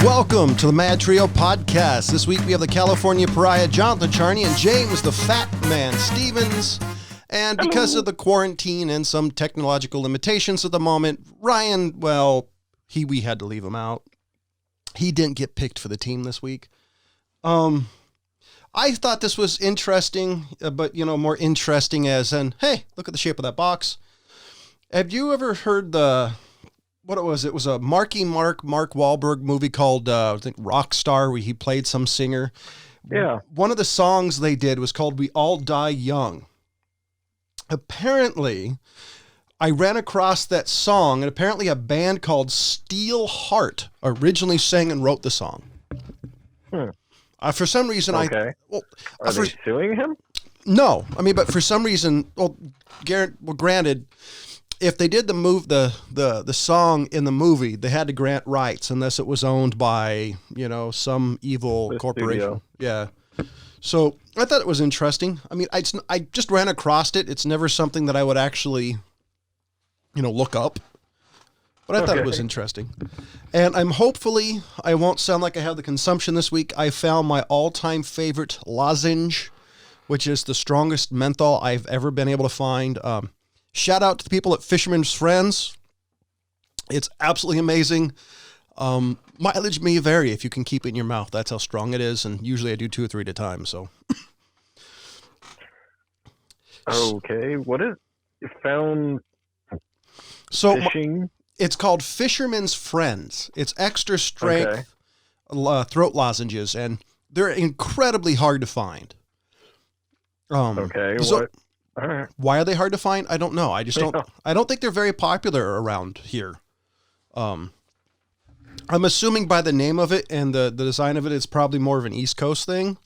Welcome to the MadTrio podcast. This week we have the California Pariah, Jonathan Charney, and James the Fat Man Stevens. And because of the quarantine and some technological limitations at the moment, Ryan, well, we had to leave him out. He didn't get picked for the team this week. I thought this was interesting, but, more interesting as in, hey, look at the shape of that box. Have you ever heard what it was? It was a Markie Mark, Mark Wahlberg movie called, I think, Rockstar, where he played some singer. Yeah. One of the songs they did was called We All Die Young. Apparently, I ran across that song, and apparently a band called Steel Heart originally sang and wrote the song. For some reason, okay. Are they suing him? No. But for some reason, granted, if they did the song in the movie, they had to grant rights unless it was owned by, some evil corporation. Studio. Yeah. So I thought it was interesting. I just ran across it. It's never something that I would actually, look up. But I thought it was interesting. And hopefully I won't sound like I have the consumption this week. I found my all-time favorite lozenge, which is the strongest menthol I've ever been able to find. Shout out to the people at Fisherman's Friends. It's absolutely amazing. Mileage may vary if you can keep it in your mouth. That's how strong it is. And usually I do 2 or 3 at a time. So. Okay. What is it? Found fishing? It's called Fisherman's Friends. It's extra strength throat lozenges, and they're incredibly hard to find. Okay. So, all right. Why are they hard to find? I don't know. I just don't. I don't think they're very popular around here. I'm assuming by the name of it and the design of it, it's probably more of an East Coast thing.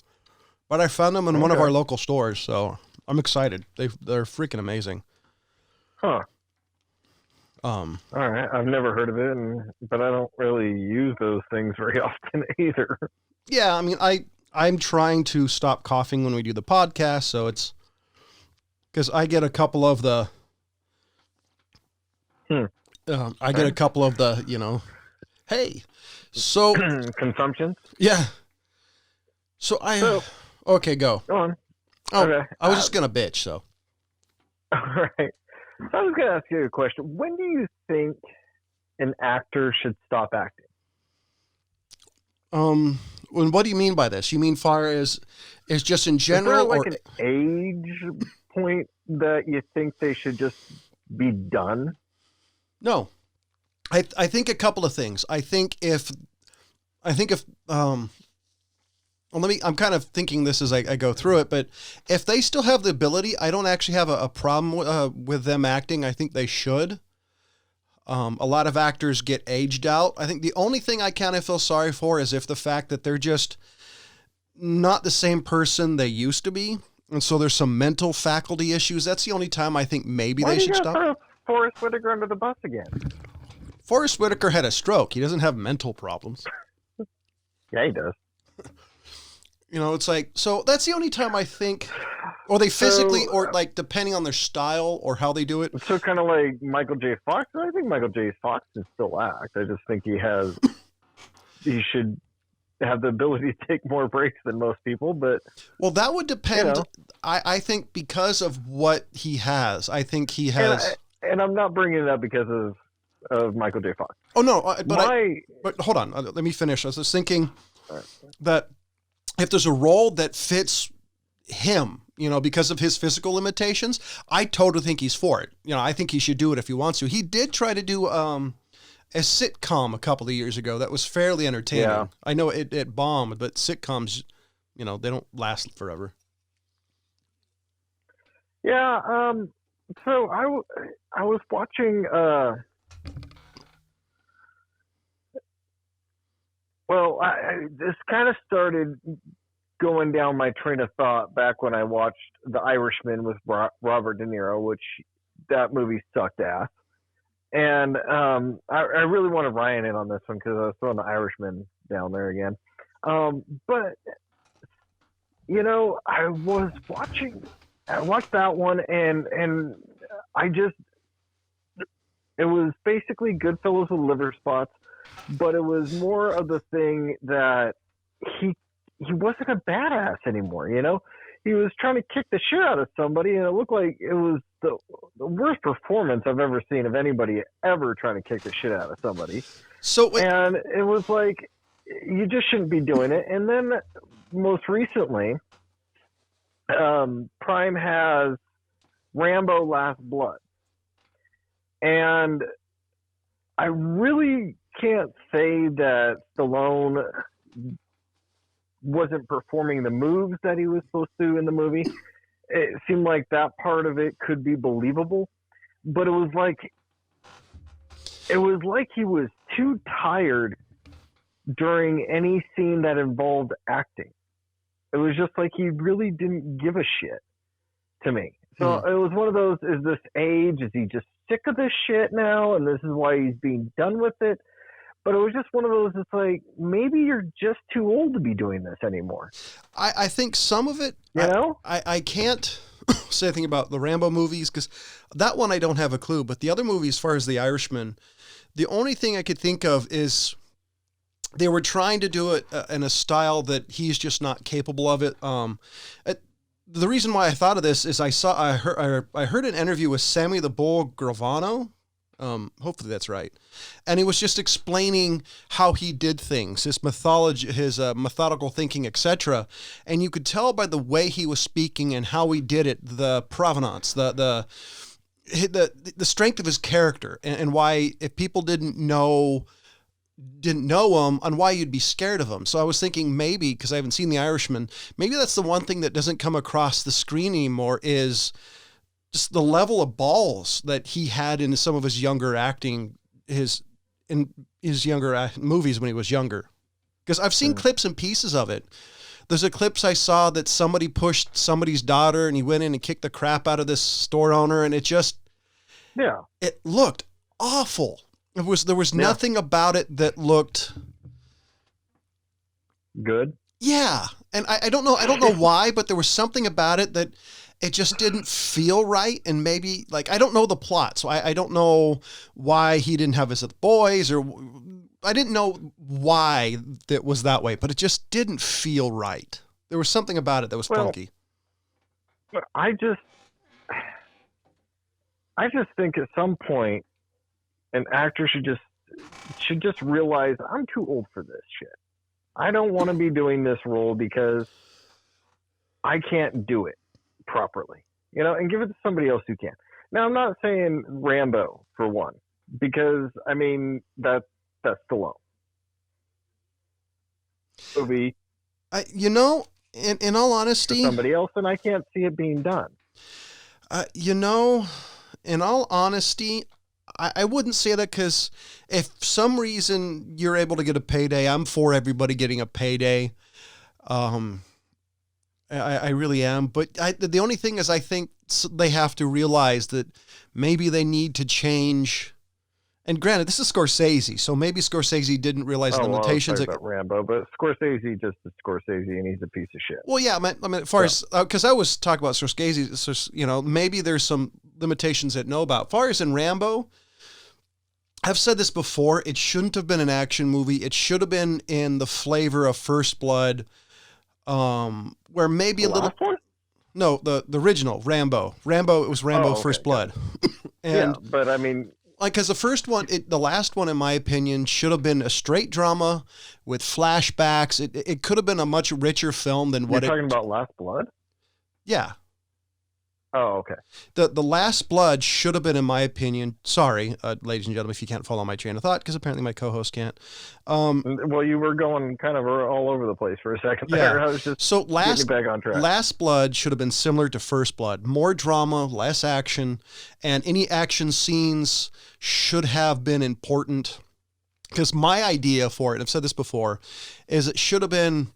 But I found them in one of our local stores, so I'm excited. They're freaking amazing. Huh. All right. I've never heard of it, but I don't really use those things very often either. Yeah, I'm trying to stop coughing when we do the podcast, so it's because I get a couple of the. I get a couple of the, hey, so consumption. Yeah. So okay, go. Go on. Oh, okay. I was just gonna bitch. So. All right. So I was going to ask you a question. When do you think an actor should stop acting? What do you mean by this? You mean far as just in general? Is there an age point that you think they should just be done? No. I think a couple of things. I'm kind of thinking this as I go through it, but if they still have the ability, I don't actually have a problem with them acting. I think they should. A lot of actors get aged out. I think the only thing I kind of feel sorry for is if the fact that they're just not the same person they used to be. And so there's some mental faculty issues. That's the only time I think maybe they should stop. Throw Forrest Whitaker under the bus again? Forrest Whitaker had a stroke. He doesn't have mental problems. Yeah, he does. It's like, so that's the only time I think, or they physically, or like depending on their style or how they do it. So kind of like Michael J. Fox. I think Michael J. Fox can still act. I just think he should have the ability to take more breaks than most people, but. Well, that would depend. I think because of what he has, I think he has. And I'm not bringing it up because of Michael J. Fox. Oh, no, but hold on. Let me finish. I was just thinking that if there's a role that fits him, because of his physical limitations, I totally think he's for it. I think he should do it if he wants to. He did try to do a sitcom a couple of years ago that was fairly entertaining. Yeah. I know it bombed, but sitcoms, they don't last forever. Yeah. So I was watching. This kind of started going down my train of thought back when I watched The Irishman with Robert De Niro, which that movie sucked ass. And I really wanted Ryan in on this one because I was throwing The Irishman down there again. But, I watched that one and it was basically Goodfellas with liver spots. but it was more of the thing that he wasn't a badass anymore. He was trying to kick the shit out of somebody, and it looked like it was the worst performance I've ever seen of anybody ever trying to kick the shit out of somebody. And it was like, you just shouldn't be doing it. And then most recently, Prime has Rambo Last Blood. And I really can't say that Stallone wasn't performing the moves that he was supposed to in the movie. It seemed like that part of it could be believable, but it was like he was too tired during any scene that involved acting. It was just like he really didn't give a shit to me. So it was one of those, is this age? Is he just sick of this shit now and this is why he's being done with it? But it was just one of those, it's like, maybe you're just too old to be doing this anymore. I think some of it, I can't say anything about the Rambo movies because that one I don't have a clue. But the other movie, as far as The Irishman, the only thing I could think of is they were trying to do it in a style that he's just not capable of it. The reason why I thought of this is I heard an interview with Sammy the Bull Gravano. Hopefully that's right. And he was just explaining how he did things, his methodical thinking, etc. And you could tell by the way he was speaking and how he did it, the provenance, the strength of his character, and why if people didn't know him, and why you'd be scared of him. So I was thinking maybe, because I haven't seen The Irishman, maybe that's the one thing that doesn't come across the screen anymore is just the level of balls that he had in some of his younger acting, in his younger movies when he was younger. Because I've seen clips and pieces of it. There's a clips I saw that somebody pushed somebody's daughter and he went in and kicked the crap out of this store owner, and it looked awful. There was nothing about it that looked good. Yeah. And I don't know why, but there was something about it that it just didn't feel right. And maybe, like, I don't know the plot, so I don't know why he didn't have his boys, or I didn't know why that was that way, but it just didn't feel right. There was something about it that was funky. I just think at some point an actor should just realize, I'm too old for this shit. I don't want to be doing this role because I can't do it properly, and give it to somebody else who can. Now, I'm not saying Rambo for one, because I mean that's Stallone movie. In all honesty, somebody else, and I can't see it being done. In all honesty, I wouldn't say that, because if for some reason you're able to get a payday, I'm for everybody getting a payday. I really am. But the only thing is, I think they have to realize that maybe they need to change. And granted, this is Scorsese, so maybe Scorsese didn't realize the limitations. Well, about Rambo, but Scorsese just is Scorsese, and he's a piece of shit. Well, yeah, I mean, as far as, because I was talking about Scorsese, so, maybe there's some limitations that know about. As far as in Rambo, I've said this before, it shouldn't have been an action movie. It should have been in the flavor of First Blood, where maybe a little. One? No, the original Rambo. It was Rambo First Blood. And yeah, but I mean, like, because the first one, the last one, in my opinion, should have been a straight drama with flashbacks. It could have been a much richer film than what you're talking about. Last Blood? Yeah. Oh, okay. The Last Blood should have been, in my opinion, sorry, ladies and gentlemen, if you can't follow my train of thought, because apparently my co-host can't. Well, you were going kind of all over the place for a second there. I was just getting you back on track. Last Blood should have been similar to First Blood. More drama, less action, and any action scenes should have been important. Because my idea for it, I've said this before, is it should have been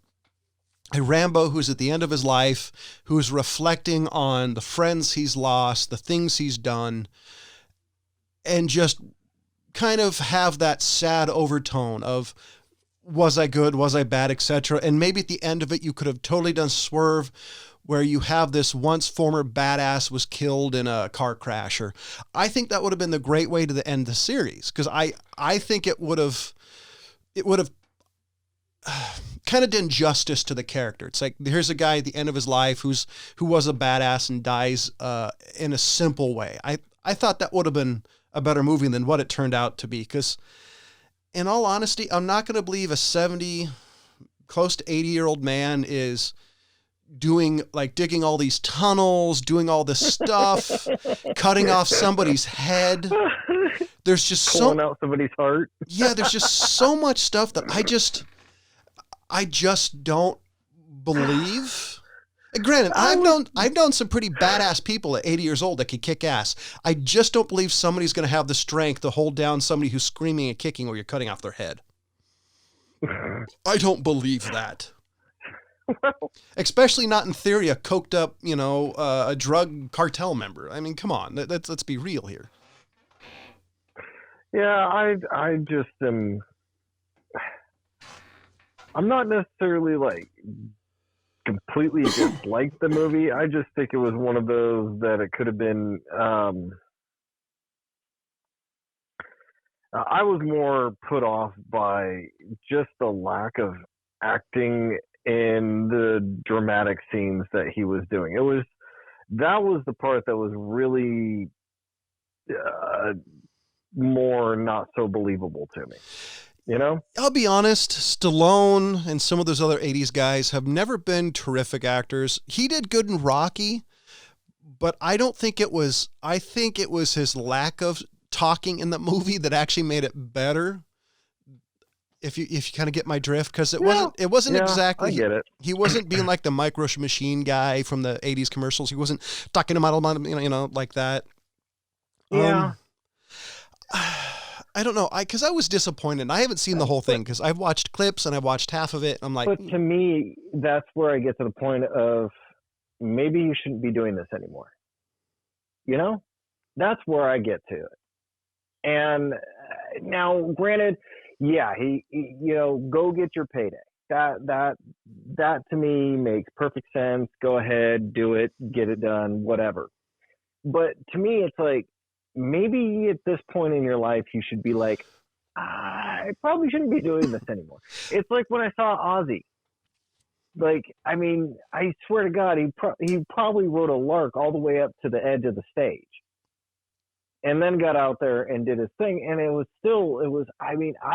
a Rambo who's at the end of his life, who's reflecting on the friends he's lost, the things he's done, and just kind of have that sad overtone of, was I good, was I bad, etc. And maybe at the end of it, you could have totally done Swerve, where you have this once former badass was killed in a car crash. Or I think that would have been the great way to end the series, because I think it would have it would have kind of done justice to the character. It's like, here's a guy at the end of his life who was a badass and dies in a simple way. I thought that would have been a better movie than what it turned out to be. Because in all honesty, I'm not going to believe a 70, close to 80-year-old man is digging all these tunnels, doing all this stuff, cutting off somebody's head. There's just pulling out somebody's heart. Yeah, there's just so much stuff that I just don't believe. And granted, I've known some pretty badass people at 80 years old that can kick ass. I just don't believe somebody's going to have the strength to hold down somebody who's screaming and kicking while you're cutting off their head. I don't believe that. Especially not in theory, a coked up, a drug cartel member. I mean, come on, let's be real here. Yeah, I just am. I'm not necessarily like completely dislike the movie. I just think it was one of those that it could have been. I was more put off by just the lack of acting in the dramatic scenes that he was doing. That was the part that was really more not so believable to me. I'll be honest, Stallone and some of those other 80s guys have never been terrific actors. He did good in Rocky, but I think it was his lack of talking in the movie that actually made it better. If you kind of get my drift, because it wasn't exactly. I get it. He wasn't being like the micro machine guy from the 80s commercials. He wasn't talking about like that. Yeah. I don't know. Because I was disappointed. I haven't seen the whole thing because I've watched clips and I've watched half of it. I'm like, but to me, that's where I get to the point of maybe you shouldn't be doing this anymore. That's where I get to it. And now, granted, yeah, he go get your payday. That to me makes perfect sense. Go ahead, do it, get it done, whatever. But to me, it's like, maybe at this point in your life, you should be like, I probably shouldn't be doing this anymore. It's like when I saw Ozzy. Like, I mean, I swear to God, he probably rode a lark all the way up to the edge of the stage. And then got out there and did his thing. And I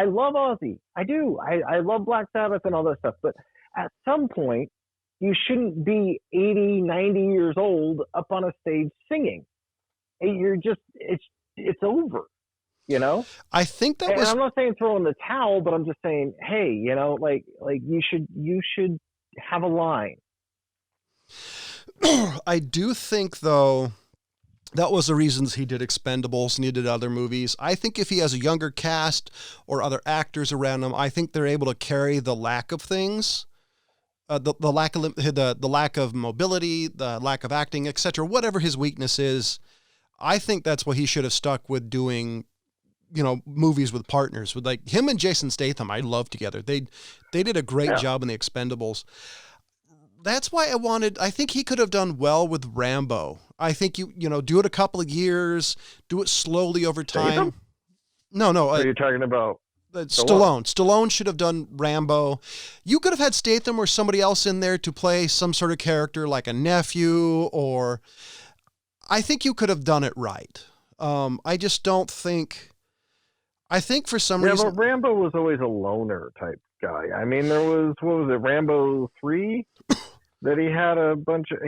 love Ozzy. I do. I love Black Sabbath and all that stuff. But at some point, you shouldn't be 80, 90 years old up on a stage singing. It's over, I think that I'm not saying throw in the towel, but I'm just saying, hey, like you should have a line. I do think, though, that was the reasons he did Expendables and he did other movies. I think if he has a younger cast or other actors around him, I think they're able to carry the lack of things, the lack of mobility, the lack of acting, etc. Whatever his weakness is, I think that's what he should have stuck with doing. Movies with partners, with like him and Jason Statham. I love together. They did a great job in the Expendables. That's why I think he could have done well with Rambo. I think you do it a couple of years, do it slowly over time. No. Are you talking about Stallone? Stallone should have done Rambo. You could have had Statham or somebody else in there to play some sort of character like a nephew, or I think you could have done it right. I just don't think. I think for some reason. But Rambo was always a loner type guy. I mean, there was, what was it, Rambo 3? That he had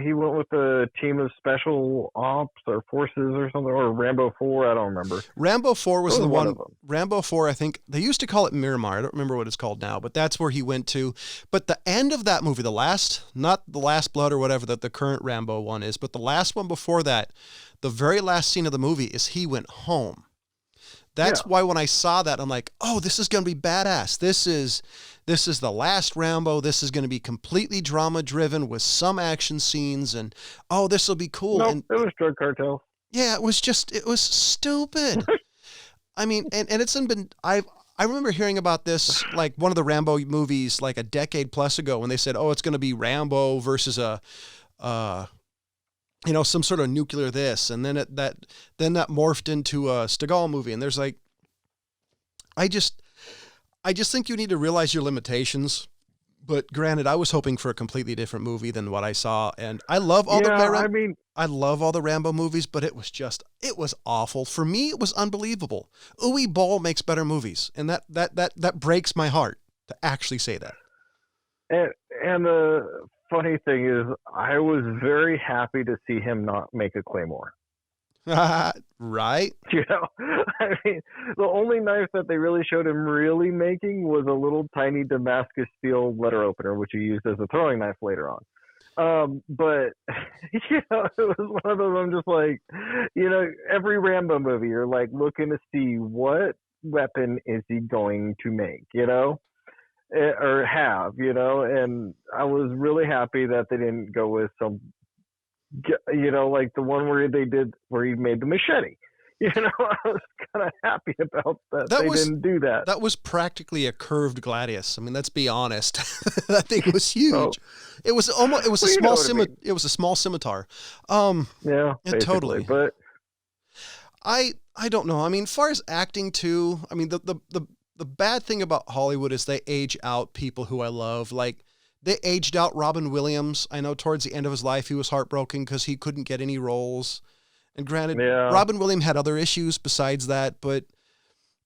he went with a team of special ops or forces or something, or Rambo 4, I don't remember. Rambo 4 was the one. Rambo 4, I think, they used to call it Miramar. I don't remember what it's called now, but that's where he went to. But the end of that movie, not The Last Blood or whatever that the current Rambo one is, but the last one before that, the very last scene of the movie is he went home. That's why when I saw that, I'm like, oh, this is going to be badass. This is the last Rambo. This is going to be completely drama driven with some action scenes, and this will be cool. Nope, it was drug cartel. Yeah, it was stupid. I mean, and it's been, I remember hearing about this, like one of the Rambo movies, like a decade plus ago, when they said, it's going to be Rambo versus some sort of nuclear this, and then that morphed into a Stegall movie. And there's like, I just think you need to realize your limitations. But granted, I was hoping for a completely different movie than what I saw, and I love all I love all the Rambo movies, but it was awful. For me, it was unbelievable. Uwe Boll makes better movies, and that breaks my heart to actually say that. And the funny thing is, I was very happy to see him not make a Claymore. Right? You know, I mean, the only knife that they really showed him really making was a little tiny Damascus steel letter opener, which he used as a throwing knife later on. But you know, it was one of those. I'm just like, you know, every Rambo movie, you're like looking to see what weapon is he going to make, you know, or have, you know. And I was really happy that they didn't go with some, you know, like the one where he made the machete. You know, I was kind of happy about that. Didn't do that. That was practically a curved gladius. I mean, let's be honest. That thing was huge. Oh. It was a small scimitar. Yeah, totally. But I don't know. I mean, as far as acting too, I mean, the bad thing about Hollywood is they age out people who I love. Like, they aged out Robin Williams. I know towards the end of his life, he was heartbroken because he couldn't get any roles. And granted, Robin Williams had other issues besides that, but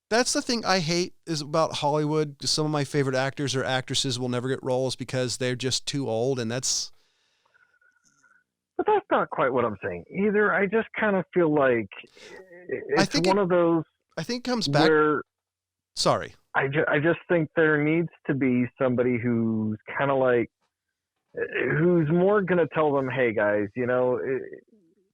that's the thing I hate is about Hollywood. Some of my favorite actors or actresses will never get roles because they're just too old, and that's... But that's not quite what I'm saying either. I just kind of feel like it's one of those... I think it comes back... Sorry. I just think there needs to be somebody who's kind of like, who's more going to tell them, hey guys, you know,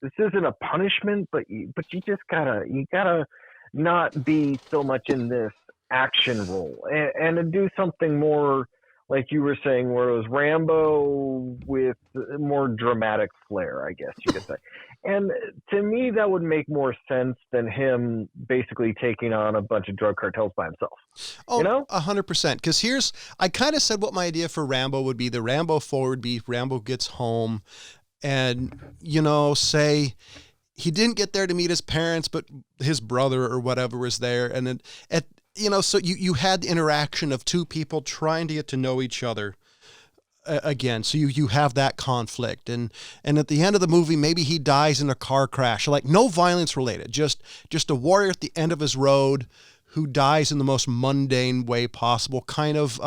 this isn't a punishment, but you just gotta not be so much in this action role and to do something more like you were saying, where it was Rambo with more dramatic flair, I guess you could say. And to me, that would make more sense than him basically taking on a bunch of drug cartels by himself. Oh, you know? 100%. Because I kind of said what my idea for Rambo would be. The Rambo 4 would be Rambo gets home and, you know, say he didn't get there to meet his parents, but his brother or whatever was there. And then you know, so you had the interaction of two people trying to get to know each other again. So you have that conflict. And at the end of the movie, maybe he dies in a car crash, like no violence related, just a warrior at the end of his road who dies in the most mundane way possible. Kind of,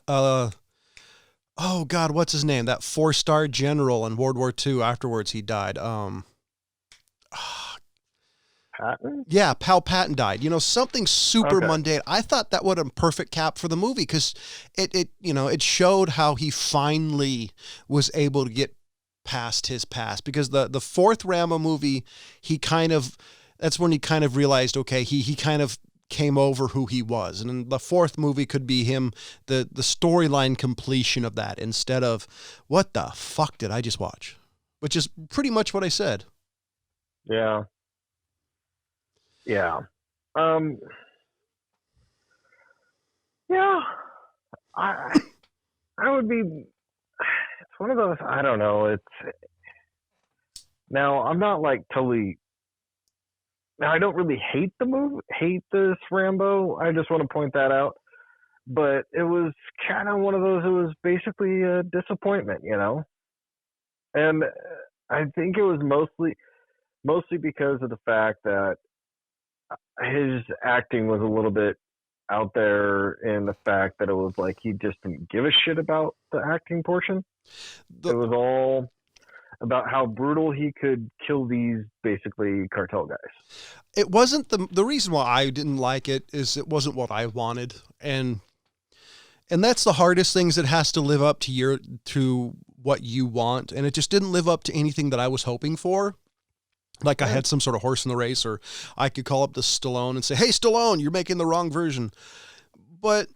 oh God, what's his name? That 4-star general in World War II. Afterwards, he died. Patton? Yeah, Pal Patton died. You know, something super mundane. I thought that would have a perfect cap for the movie because it showed how he finally was able to get past his past. Because the fourth Rambo movie, that's when he kind of realized, okay, he kind of came over who he was. And then the fourth movie could be him, the storyline completion of that instead of, what the fuck did I just watch? Which is pretty much what I said. Yeah. Yeah. Yeah. I would be, it's one of those, I don't know. Now I'm not like totally, now I don't really hate this Rambo. I just want to point that out. But it was kind of one of those, it was basically a disappointment, you know? And I think it was mostly because of the fact that his acting was a little bit out there in the fact that it was like he just didn't give a shit about the acting portion. It was all about how brutal he could kill these basically cartel guys. It wasn't the reason why I didn't like it is it wasn't what I wanted. And that's the hardest things. It has to live up to what you want. And it just didn't live up to anything that I was hoping for. Like I had some sort of horse in the race, or I could call up to Stallone and say, hey, Stallone, you're making the wrong version. But,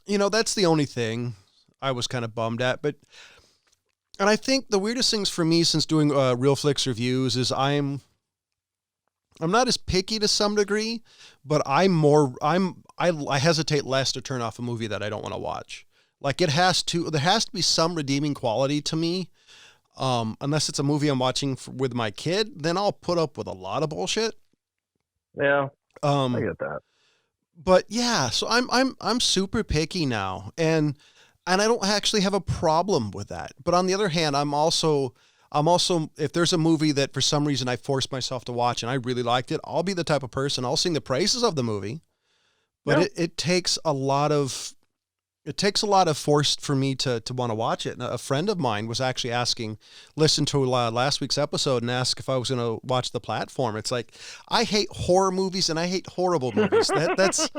you know, that's the only thing I was kind of bummed at. And I think the weirdest things for me since doing Real Flicks reviews is I'm not as picky to some degree, but I hesitate less to turn off a movie that I don't want to watch. Like there has to be some redeeming quality to me. Unless it's a movie I'm watching with my kid, then I'll put up with a lot of bullshit. Yeah, I get that. but yeah, so I'm super picky now, and I don't actually have a problem with that. But on the other hand, I'm also if there's a movie that for some reason I forced myself to watch and I really liked it, I'll be the type of person, I'll sing the praises of the movie, but Yeah. it takes a lot of force for me to want to watch it. And a friend of mine was actually listen to last week's episode and ask if I was going to watch The Platform. It's like, I hate horror movies and I hate horrible movies. That's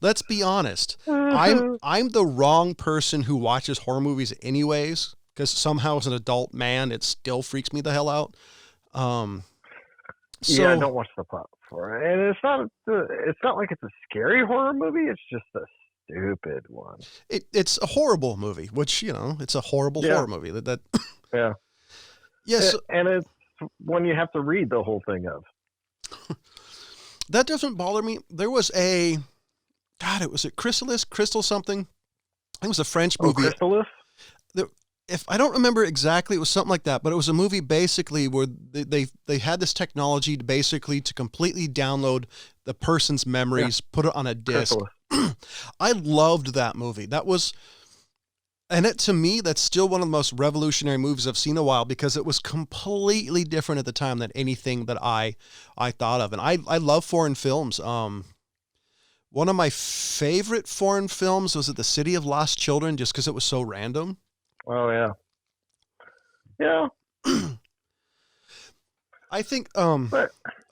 let's be honest. I'm the wrong person who watches horror movies anyways, because somehow as an adult man, it still freaks me the hell out. So Yeah, I don't watch the platform, and it's not like it's a scary horror movie. It's just a stupid one. it's a horrible movie, which, it's a horrible horror movie that Yeah. yes. And it's one you have to read the whole thing of. That doesn't bother me. There was it was a Crystal something. It was a French movie. Chrysalis? If I don't remember exactly, it was something like that, but it was a movie basically where they had this technology to completely download the person's memories, put it on a disc. I loved that movie. To me, that's still one of the most revolutionary movies I've seen in a while, because it was completely different at the time than anything that I thought of. And I love foreign films. One of my favorite foreign films was The City of Lost Children, just because it was so random. Oh, yeah. Yeah. I think, I was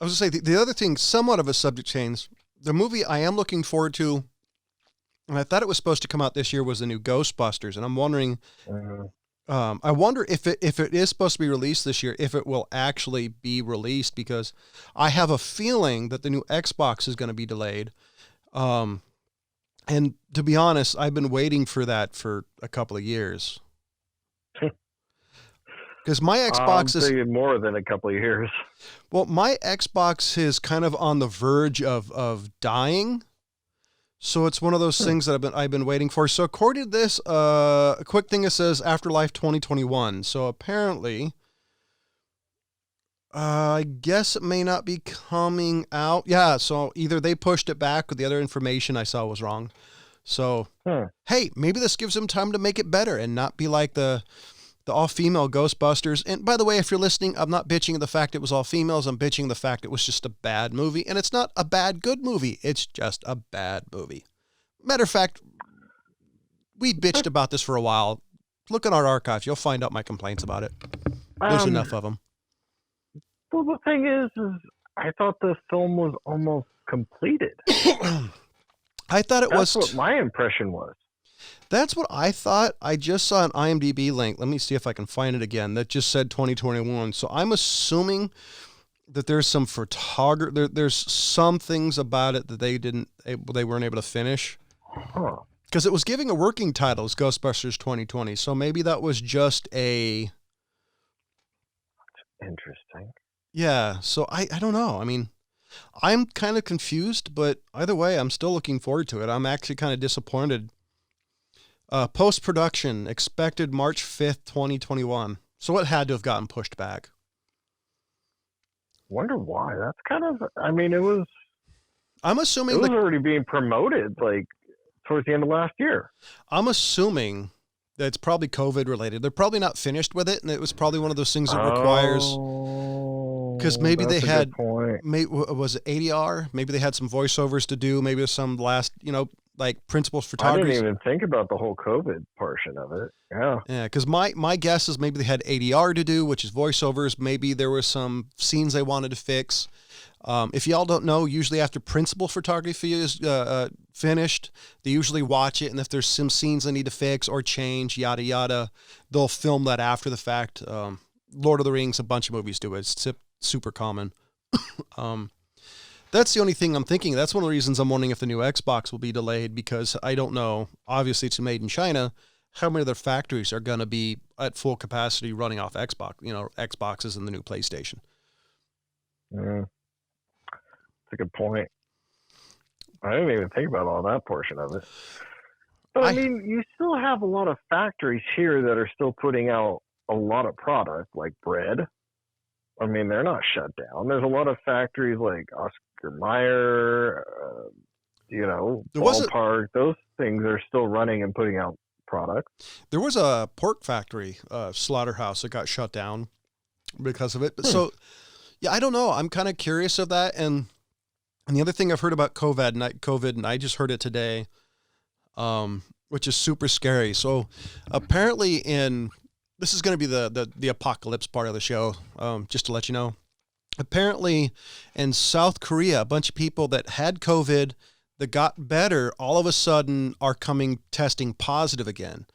going to say, the other thing, somewhat of a subject change, the movie I am looking forward to, and I thought it was supposed to come out this year, was the new Ghostbusters. And I'm wondering, I wonder if it is supposed to be released this year, if it will actually be released, because I have a feeling that the new Xbox is going to be delayed. And to be honest, I've been waiting for that for a couple of years. Because my Xbox is more than a couple of years. Well, my Xbox is kind of on the verge of dying. So it's one of those things that I've been waiting for. So according to this, a quick thing that says Afterlife 2021. So apparently, I guess it may not be coming out. Yeah, so either they pushed it back or the other information I saw was wrong. So, hey, maybe this gives them time to make it better and not be like the all-female Ghostbusters. And by the way, if you're listening, I'm not bitching the fact it was all females. I'm bitching the fact it was just a bad movie. And it's not a bad, good movie. It's just a bad movie. Matter of fact, we bitched about this for a while. Look at our archives. You'll find out my complaints about it. There's enough of them. Well, the thing is I thought the film was almost completed. I thought That's what my impression was. That's what I thought. I just saw an IMDb link. Let me see if I can find it again. That just said 2021. So I'm assuming that there's some there's some things about it that they weren't able to finish. Because it was giving a working title as Ghostbusters 2020. So maybe that was just a... Interesting. Yeah. So I don't know. I mean, I'm kind of confused, but either way, I'm still looking forward to it. I'm actually kind of disappointed. Post-production expected March 5th, 2021. So it had to have gotten pushed back. Wonder why. That's kind of, I mean, it was... I'm assuming... It was already being promoted, like, towards the end of last year. I'm assuming that it's probably COVID related. They're probably not finished with it, and it was probably one of those things that requires... Because maybe they had... Was it ADR? Maybe they had some voiceovers to do. Maybe there's some last, like principal photography. I didn't even think about the whole COVID portion of it. Yeah. Yeah, because my guess is maybe they had ADR to do, which is voiceovers. Maybe there were some scenes they wanted to fix. If y'all don't know, usually after principal photography is finished, they usually watch it, and if there's some scenes they need to fix or change, yada yada, they'll film that after the fact. Lord of the Rings, a bunch of movies do it. It's super common. That's the only thing I'm thinking. That's one of the reasons I'm wondering if the new Xbox will be delayed, because I don't know. Obviously, it's made in China. How many of their factories are going to be at full capacity running off Xboxes and the new PlayStation? That's a good point. I didn't even think about all that portion of it. But I mean, you still have a lot of factories here that are still putting out a lot of product, like bread. I mean, they're not shut down. There's a lot of factories like Oscar Mayer, Ballpark, those things are still running and putting out products. There was a pork factory, slaughterhouse that got shut down because of it. But so, yeah, I don't know. I'm kind of curious of that. And the other thing I've heard about COVID, and I just heard it today, which is super scary. So apparently this is going to be the apocalypse part of the show, just to let you know. Apparently in South Korea, a bunch of people that had COVID that got better all of a sudden are testing positive again.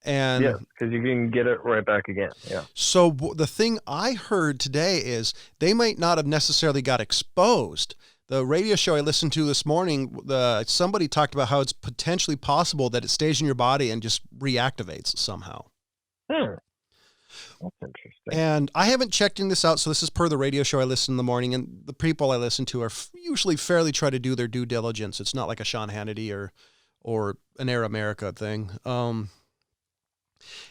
And yeah, because you can get it right back again. Yeah. So the thing I heard today is they might not have necessarily got exposed. The radio show I listened to this morning, somebody talked about how it's potentially possible that it stays in your body and just reactivates somehow. That's interesting. And I haven't checked this out, so this is per the radio show I listen in the morning, and the people I listen to are usually fairly try to do their due diligence. It's not like a Sean Hannity or an Air America thing. And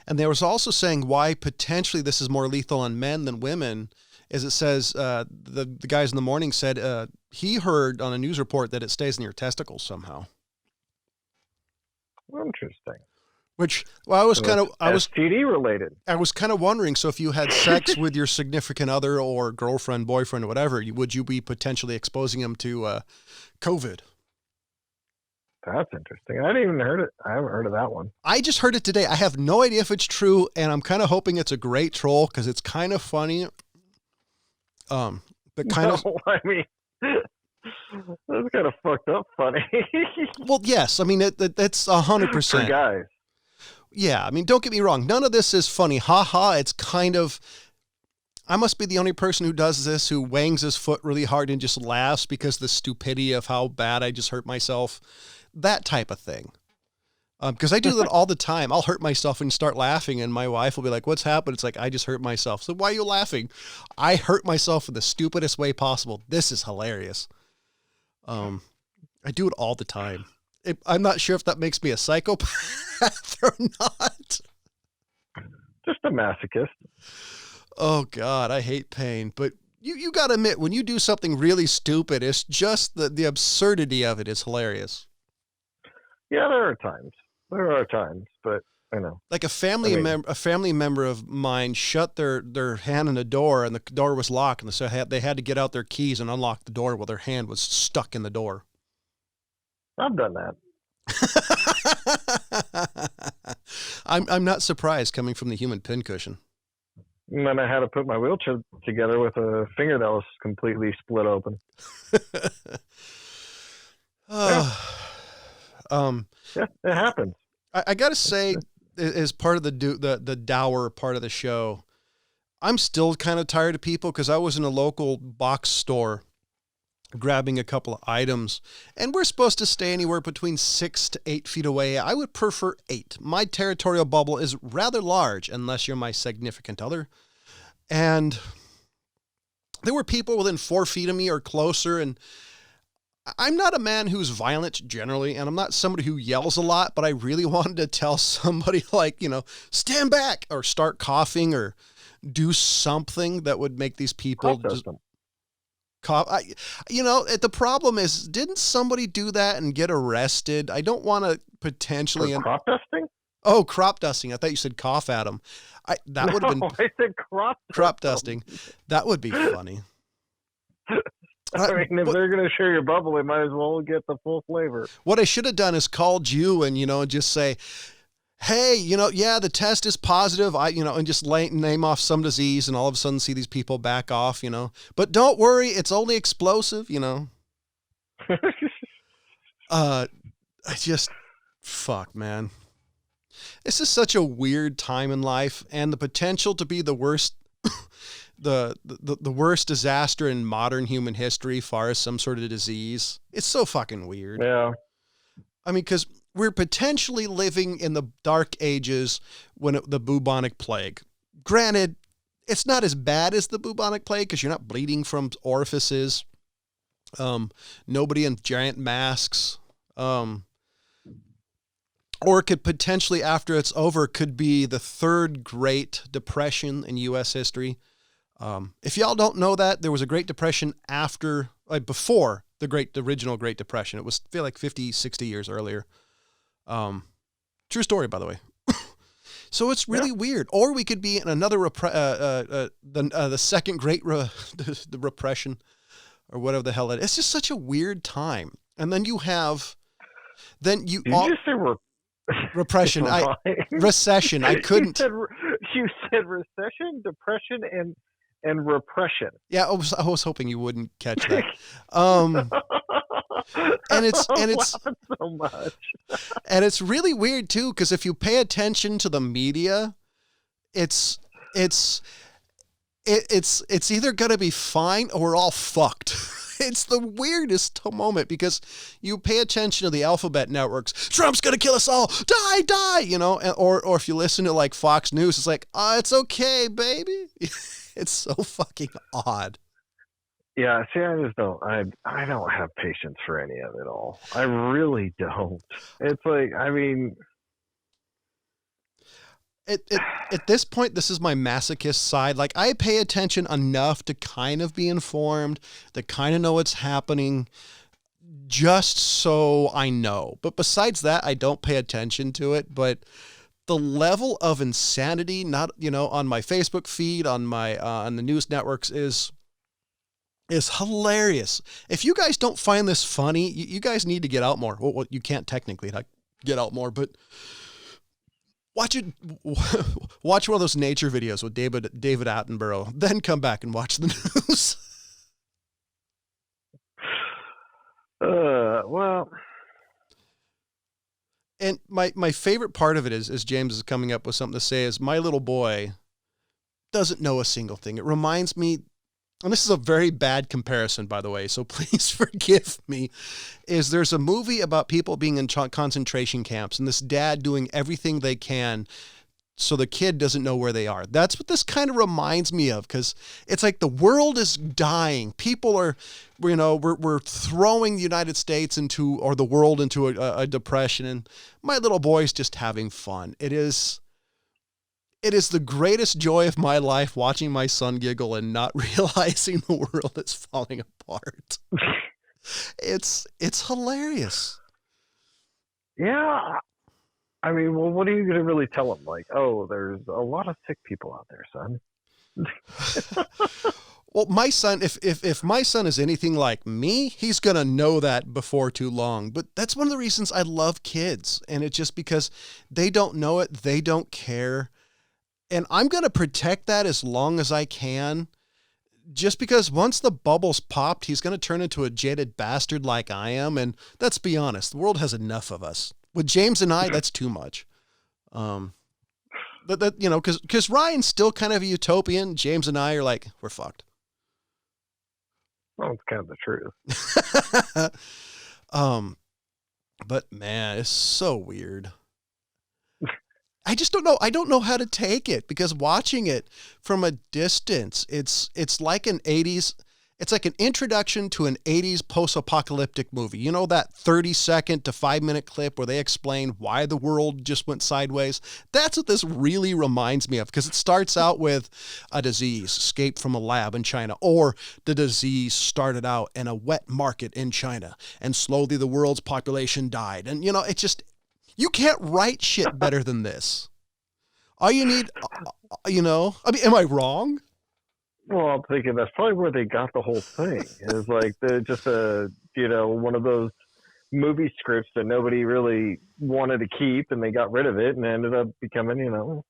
they was also saying why potentially this is more lethal on men than women, is it says the guys in the morning said he heard on a news report that it stays in your testicles somehow. Interesting. Which, well, I was STD related. I was kind of wondering. So if you had sex with your significant other or girlfriend, boyfriend, or whatever, would you be potentially exposing them to COVID? That's interesting. I haven't heard of that one. I just heard it today. I have no idea if it's true, and I'm kind of hoping it's a great troll because it's kind of funny. But kind of. I mean, that's kind of fucked up funny. Well, yes. I mean, that's 100%. For guys. Yeah, I mean, don't get me wrong. None of this is funny. Ha ha. It's kind of, I must be the only person who does this, who wangs his foot really hard and just laughs because the stupidity of how bad I just hurt myself. That type of thing. Because I do that all the time. I'll hurt myself and start laughing, and my wife will be like, what's happened? It's like, I just hurt myself. So why are you laughing? I hurt myself in the stupidest way possible. This is hilarious. I do it all the time. I'm not sure if that makes me a psychopath or not. Just a masochist. Oh, God, I hate pain. But you got to admit, when you do something really stupid, it's just the absurdity of it is hilarious. Yeah, there are times, but I know. Like a family member of mine shut their hand on the door, and the door was locked, and so they had to get out their keys and unlock the door while their hand was stuck in the door. I've done that. I'm not surprised coming from the human pincushion. And then I had to put my wheelchair together with a finger that was completely split open. Yeah, it happens. I got to say, as part of the dour part of the show, I'm still kind of tired of people because I was in a local box store grabbing a couple of items, and we're supposed to stay anywhere between 6 to 8 feet away. I would prefer 8. My territorial bubble is rather large, unless you're my significant other. And there were people within 4 feet of me or closer, and I'm not a man who's violent generally, and I'm not somebody who yells a lot, but I really wanted to tell somebody, like, stand back or start coughing or do something that would make these people just cough. The problem is, didn't somebody do that and get arrested? I don't want to potentially... For crop dusting? Oh, crop dusting. I thought you said cough at them. That would have been... I said crop dusting. That would be funny. I mean, if they're going to share your bubble, they might as well get the full flavor. What I should have done is called you and just say, hey, yeah, the test is positive. And just name off some disease, and all of a sudden see these people back off, But don't worry, it's only explosive, Fuck, man. This is such a weird time in life, and the potential to be the worst, the worst disaster in modern human history, far as some sort of disease. It's so fucking weird. Yeah. I mean, because we're potentially living in the dark ages when the bubonic plague. Granted, it's not as bad as the bubonic plague because you're not bleeding from orifices. Nobody in giant masks. Or it could potentially, after it's over, could be the third Great Depression in U.S. history. If y'all don't know that, there was a Great Depression before the original Great Depression. It was, I feel like 50, 60 years earlier. True story, by the way. So it's really weird. Or we could be in another the second Great the Repression, or whatever the hell it is. It's just such a weird time. And then you have, Did you just say repression? Recession. I couldn't. You said recession, depression, and repression. Yeah, I was hoping you wouldn't catch that. And it's so much. And it's really weird too, because if you pay attention to the media, it's either gonna be fine or we're all fucked. It's the weirdest moment, because you pay attention to the alphabet networks. Trump's gonna kill us all. Die, you know. Or if you listen to like Fox News, it's like, it's okay, baby. It's so fucking odd. Yeah, see, I just don't. I don't have patience for any of it all. I really don't. It's like, I mean, at this point, this is my masochist side. Like, I pay attention enough to kind of be informed, to kind of know what's happening, just so I know. But besides that, I don't pay attention to it. But the level of insanity, not, you know, on my Facebook feed, on my on the news networks is hilarious. If you guys don't find this funny, you guys need to get out more. Well, you can't technically get out more, but watch one of those nature videos with David Attenborough, then come back and watch the news. Well, and my favorite part of it is James is coming up with something to say, is my little boy doesn't know a single thing. It reminds me, and this is a very bad comparison, by the way, so please forgive me, is there's a movie about people being in concentration camps and this dad doing everything they can so the kid doesn't know where they are. That's what this kind of reminds me of, because it's like the world is dying. People are, you know, we're throwing the United States into, or the world into a depression, and my little boy's just having fun. It is the greatest joy of my life watching my son giggle and not realizing the world is falling apart. It's hilarious. Yeah. I mean, well, what are you going to really tell him? Like, oh, there's a lot of sick people out there, son. Well, my son, if my son is anything like me, he's going to know that before too long. But that's one of the reasons I love kids. And it's just because they don't know it. They don't care. And I'm going to protect that as long as I can, just because once the bubble's popped, he's going to turn into a jaded bastard like I am. And let's be honest, the world has enough of us. With James and I, that's too much. That you know, because Ryan's still kind of a utopian. James and I are like, we're fucked. Well, it's kind of the truth. But man, it's so weird. I just don't know. I don't know how to take it, because watching it from a distance, it's like an 80s, it's like an introduction to an 80s post-apocalyptic movie. You know, that 30-second to 5-minute clip where they explain why the world just went sideways? That's what this really reminds me of, because it starts out with a disease escaped from a lab in China, or the disease started out in a wet market in China, and slowly the world's population died. And, you know, it just, you can't write shit better than this. All you need, you know, I mean, am I wrong? Well, I'm thinking that's probably where they got the whole thing. It was like one of those movie scripts that nobody really wanted to keep, and they got rid of it, and it ended up becoming, you know.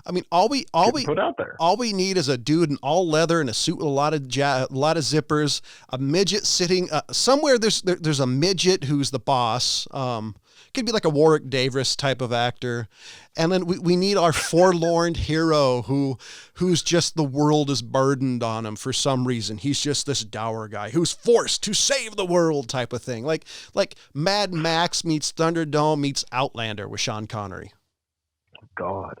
I mean, all we put out there. All we need is a dude in all leather and a suit with a lot of zippers, a midget sitting somewhere. There's a midget who's the boss. Could be like a Warwick Davis type of actor. And then we need our forlorn hero who's just, the world is burdened on him for some reason. He's just this dour guy who's forced to save the world type of thing. Like Mad Max meets Thunderdome meets Outlander with Sean Connery. God.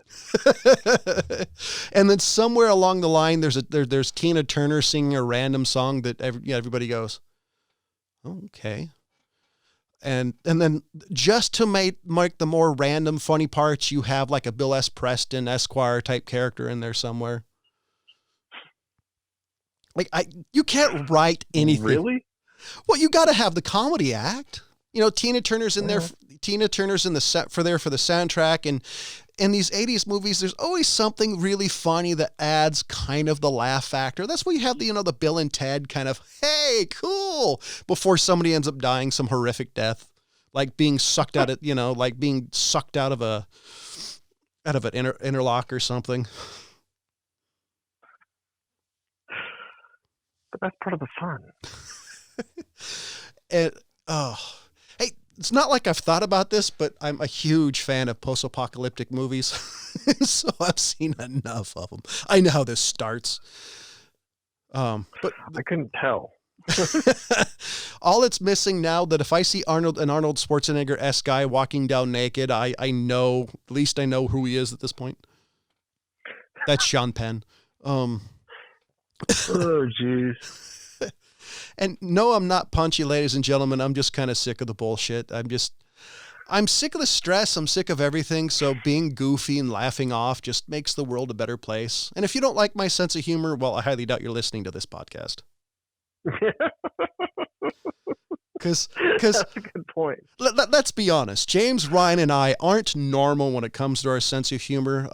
And then somewhere along the line, there's Tina Turner singing a random song that everybody goes, oh, okay. And then just to make the more random funny parts, you have like a Bill S. Preston Esquire type character in there somewhere. Like you can't write anything. Really? Well, you got to have the comedy act. You know, Tina Turner's in there. Tina Turner's in the set for the soundtrack, and in these 80s movies, there's always something really funny that adds kind of the laugh factor. That's why you have the Bill and Ted kind of, hey, cool, before somebody ends up dying some horrific death, like being sucked out of, like being sucked out of an interlock or something. But that's part of the fun. Hey, it's not like I've thought about this, but I'm a huge fan of post-apocalyptic movies. So I've seen enough of them. I know how this starts. But I couldn't tell. All it's missing now, that if I see an Arnold Schwarzenegger-esque guy walking down naked, I know, at least I know who he is at this point. That's Sean Penn. Oh, jeez. And no, I'm not punchy, ladies and gentlemen. I'm just kind of sick of the bullshit. I'm sick of the stress. I'm sick of everything. So being goofy and laughing off just makes the world a better place. And if you don't like my sense of humor, well, I highly doubt you're listening to this podcast. Because that's a good point. Let's be honest. James, Ryan, and I aren't normal when it comes to our sense of humor.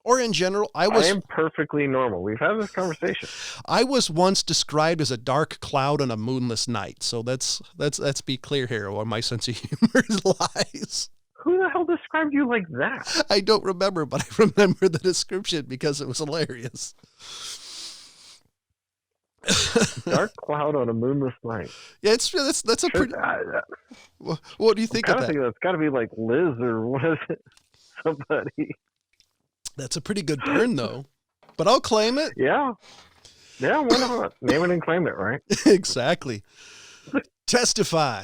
Or in general, I am perfectly normal. We've had this conversation. I was once described as a dark cloud on a moonless night. So let's be clear here where my sense of humor lies. Who the hell described you like that? I don't remember, but I remember the description because it was hilarious. Dark cloud on a moonless night. Yeah, that's a pretty. What do you think of that? I think that's got to be like Liz or what is it? Somebody. That's a pretty good burn, though. But I'll claim it. Yeah. Yeah, why not? Name it and claim it, right? Exactly. Testify.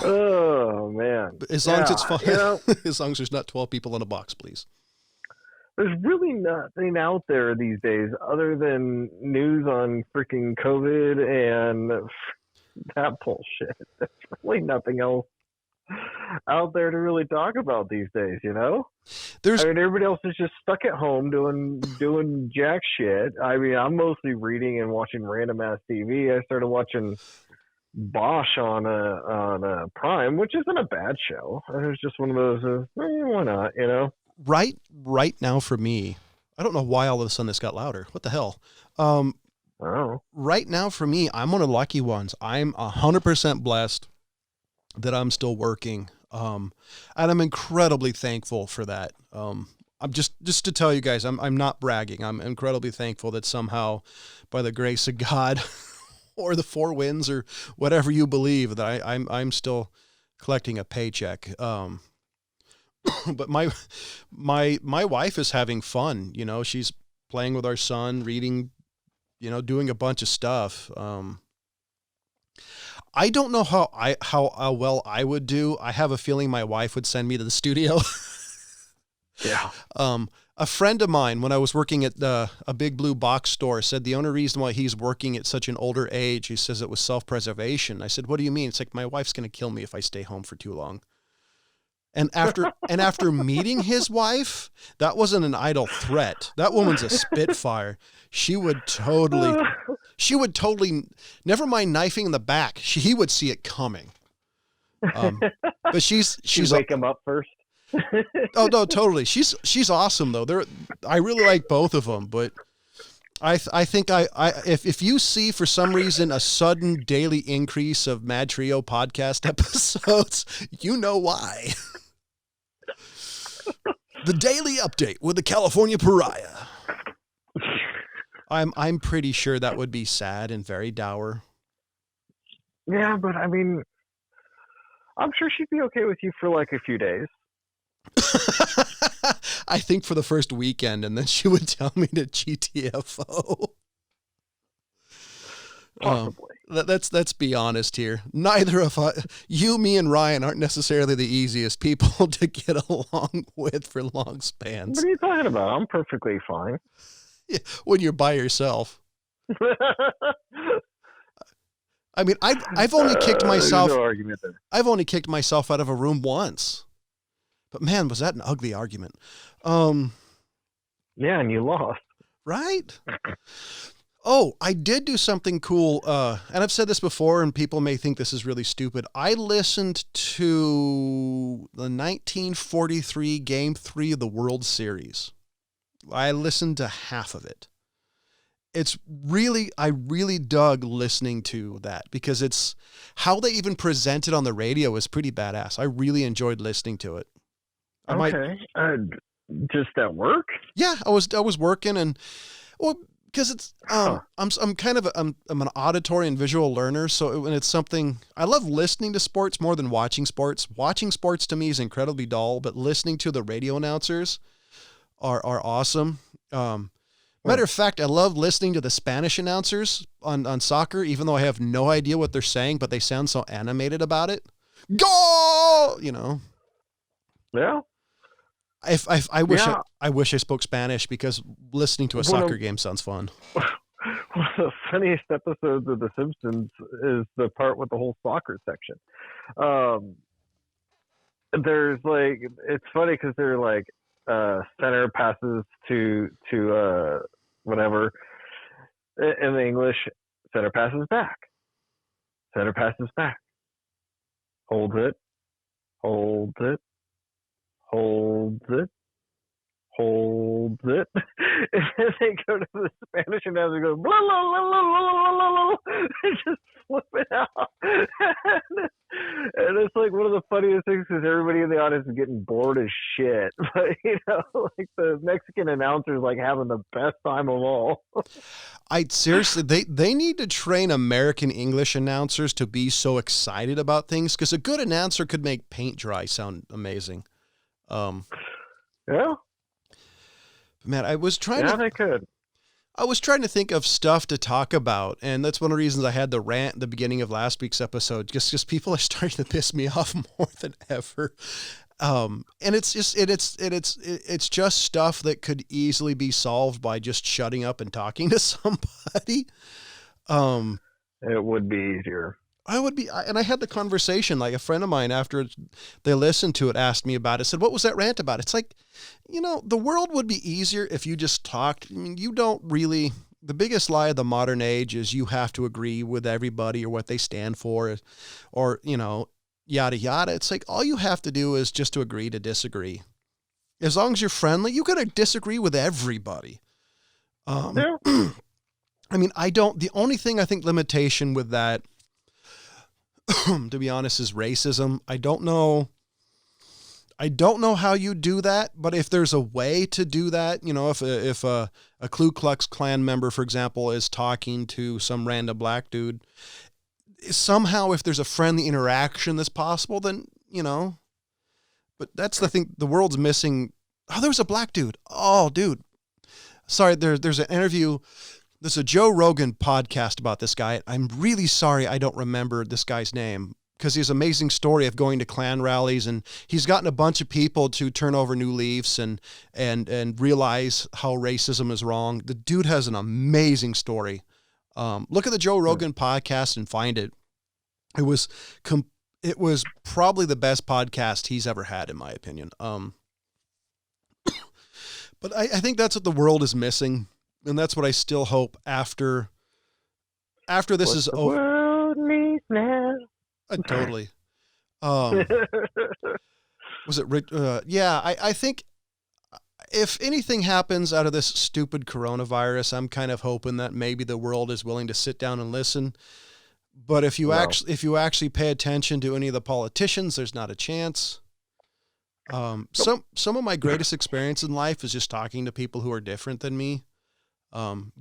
Oh, man. As long as it's fun. As long as there's not 12 people in a box, please. There's really nothing out there these days other than news on freaking COVID and that bullshit. There's really nothing else out there to really talk about these days, everybody else is just stuck at home doing jack shit. I mean, I'm mostly reading and watching random ass TV. I started watching Bosch on a Prime, which isn't a bad show. It was just one of those why not, Right now for me, I don't know why all of a sudden this got louder. What the hell? Right now for me, I'm one of the lucky ones. I'm 100% blessed that I'm still working. And I'm incredibly thankful for that. I'm just to tell you guys, I'm not bragging. I'm incredibly thankful that somehow by the grace of God or the four winds or whatever you believe that I'm still collecting a paycheck. But my wife is having fun, she's playing with our son, reading, doing a bunch of stuff. I don't know how well I would do. I have a feeling my wife would send me to the studio. Yeah. A friend of mine, when I was working at a big blue box store, said the only reason why he's working at such an older age, he says it was self-preservation. I said, what do you mean? It's like, my wife's going to kill me if I stay home for too long. And after meeting his wife, that wasn't an idle threat. That woman's a spitfire. She would totally, never mind knifing in the back. He would see it coming. But she's wake him up first. Oh no, totally. She's awesome though. I really like both of them, but I think if you see for some reason a sudden daily increase of MadTrio podcast episodes, you know why. The daily update with the California Pariah. I'm pretty sure that would be sad and very dour. Yeah, but I mean, I'm sure she'd be okay with you for like a few days. I think for the first weekend, and then she would tell me to GTFO. Possibly. Let's be honest here. Neither of us, me and Ryan, aren't necessarily the easiest people to get along with for long spans. What are you talking about? I'm perfectly fine. Yeah, when you're by yourself. I mean, I've only kicked myself. No argument there. I've only kicked myself out of a room once. But man, was that an ugly argument. Yeah, and you lost. Right? Oh, I did do something cool. And I've said this before, and people may think this is really stupid. I listened to the 1943 Game 3 of the World Series. I listened to half of it. I really dug listening to that because it's how they even present it on the radio is pretty badass. I really enjoyed listening to it. Just at work? Yeah, I was working and because it's I'm an auditory and visual learner, so when it's something I love listening to sports more than watching sports. Watching sports to me is incredibly dull, but listening to the radio announcers are awesome. Matter of fact, I love listening to the Spanish announcers on soccer, even though I have no idea what they're saying, but they sound so animated about it. Goal! Yeah. I wish I spoke Spanish because listening to a soccer game sounds fun. One of the funniest episodes of The Simpsons is the part with the whole soccer section. There's it's funny because they're center passes to whatever in the English, center passes back, holds it, holds it, and then they go to the Spanish and as they go blah blah blah blah blah blah blah, just flip it out. And it's one of the funniest things because everybody in the audience is getting bored as shit. But the Mexican announcers having the best time of all. I seriously, they need to train American English announcers to be so excited about things because a good announcer could make paint dry sound amazing. Yeah. Man, I was trying to think of stuff to talk about, and that's one of the reasons I had the rant at the beginning of last week's episode, just because people are starting to piss me off more than ever. And it's just stuff that could easily be solved by just shutting up and talking to somebody. It would be easier. And I had the conversation, a friend of mine, after they listened to it, asked me about it, said, what was that rant about? It's the world would be easier if you just talked. I mean, the biggest lie of the modern age is you have to agree with everybody or what they stand for or yada, yada. It's all you have to do is just to agree to disagree. As long as you're friendly, you got to disagree with everybody. Yeah. I mean, the only thing I think limitation with that, to be honest, is racism. I don't know how you do that, but if there's a way to do that, if a Ku Klux Klan member, for example, is talking to some random black dude, somehow if there's a friendly interaction that's possible, then, but that's the thing, the world's missing. Oh, there was a black dude. Oh, dude. Sorry, there's an interview. There's a Joe Rogan podcast about this guy. I'm really sorry I don't remember this guy's name because he has an amazing story of going to Klan rallies, and he's gotten a bunch of people to turn over new leaves and realize how racism is wrong. The dude has an amazing story. Look at the Joe Rogan podcast and find it. It was probably the best podcast he's ever had, in my opinion. But I think that's what the world is missing. And that's what I still hope after this is over. World needs now. Totally. Was it? Yeah, I think if anything happens out of this stupid coronavirus, I'm kind of hoping that maybe the world is willing to sit down and listen. But if you actually pay attention to any of the politicians, there's not a chance. Some of my greatest experience in life is just talking to people who are different than me.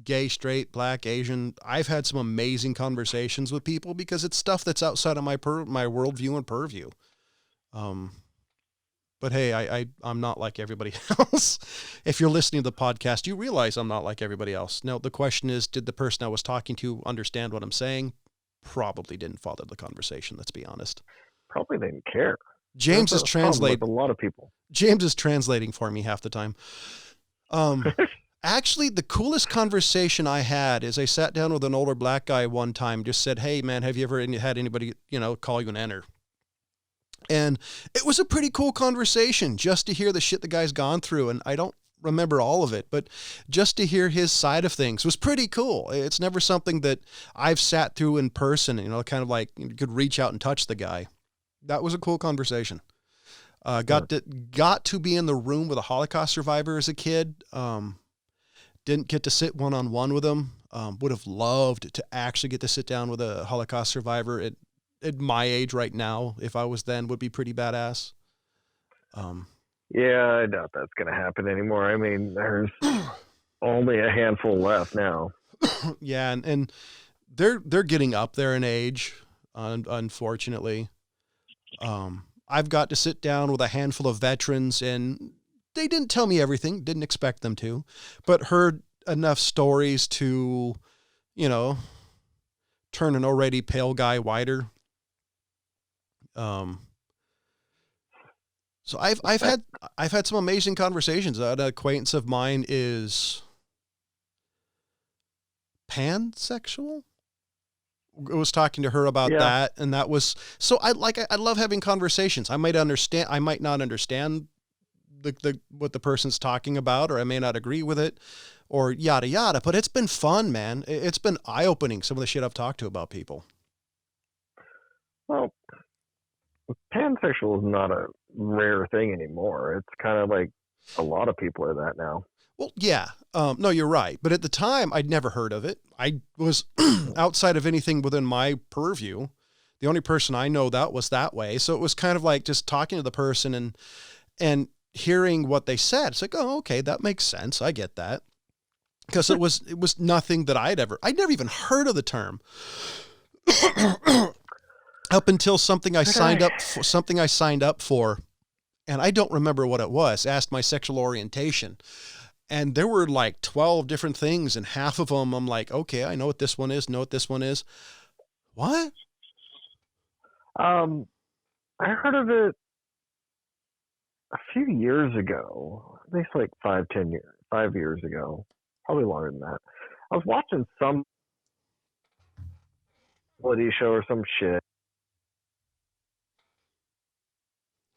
Gay, straight, black, Asian. I've had some amazing conversations with people because it's stuff that's outside of my worldview and purview. But hey, I'm not like everybody else. If you're listening to the podcast, you realize I'm not like everybody else. Now, the question is, did the person I was talking to understand what I'm saying? Probably didn't follow the conversation. Let's be honest. Probably didn't care. James is translating. A lot of people. James is translating for me half the time. Actually, the coolest conversation I had is I sat down with an older black guy one time, just said, "Hey man, have you ever had anybody, call you an N-er?" And it was a pretty cool conversation just to hear the shit the guy's gone through. And I don't remember all of it, but just to hear his side of things was pretty cool. It's never something that I've sat through in person, kind of like you could reach out and touch the guy. That was a cool conversation. Got to be in the room with a Holocaust survivor as a kid. Didn't get to sit one-on-one with him. Would have loved to actually get to sit down with a Holocaust survivor at my age right now. If I was then, would be pretty badass. Yeah, I doubt that's going to happen anymore. I mean, there's only a handful left now. Yeah, and they're getting up there in age, unfortunately. I've got to sit down with a handful of veterans, and they didn't tell me everything, didn't expect them to, but heard enough stories to, turn an already pale guy whiter. So I've had some amazing conversations. An acquaintance of mine is pansexual. I was talking to her about that, and that was so. I love having conversations. I might not understand what the person's talking about, or I may not agree with it, or yada yada. But it's been fun, man. It's been eye opening. Some of the shit I've talked to about people. Well, pansexual is not a rare thing anymore. It's kind of like a lot of people are that now. Well, yeah. No, you're right. But at the time, I'd never heard of it. I was outside of anything within my purview. The only person I know that was that way. So it was kind of like just talking to the person and hearing what they said. It's like, oh, okay, that makes sense. I get that. Because it was nothing that I'd never even heard of the term. Up until something I signed up for, and I don't remember what it was, asked my sexual orientation. And there were like 12 different things, and half of them I'm like, okay, I know what this one is, What? I heard of it a few years ago, at least like 5 years ago, probably longer than that. I was watching some reality show or some shit.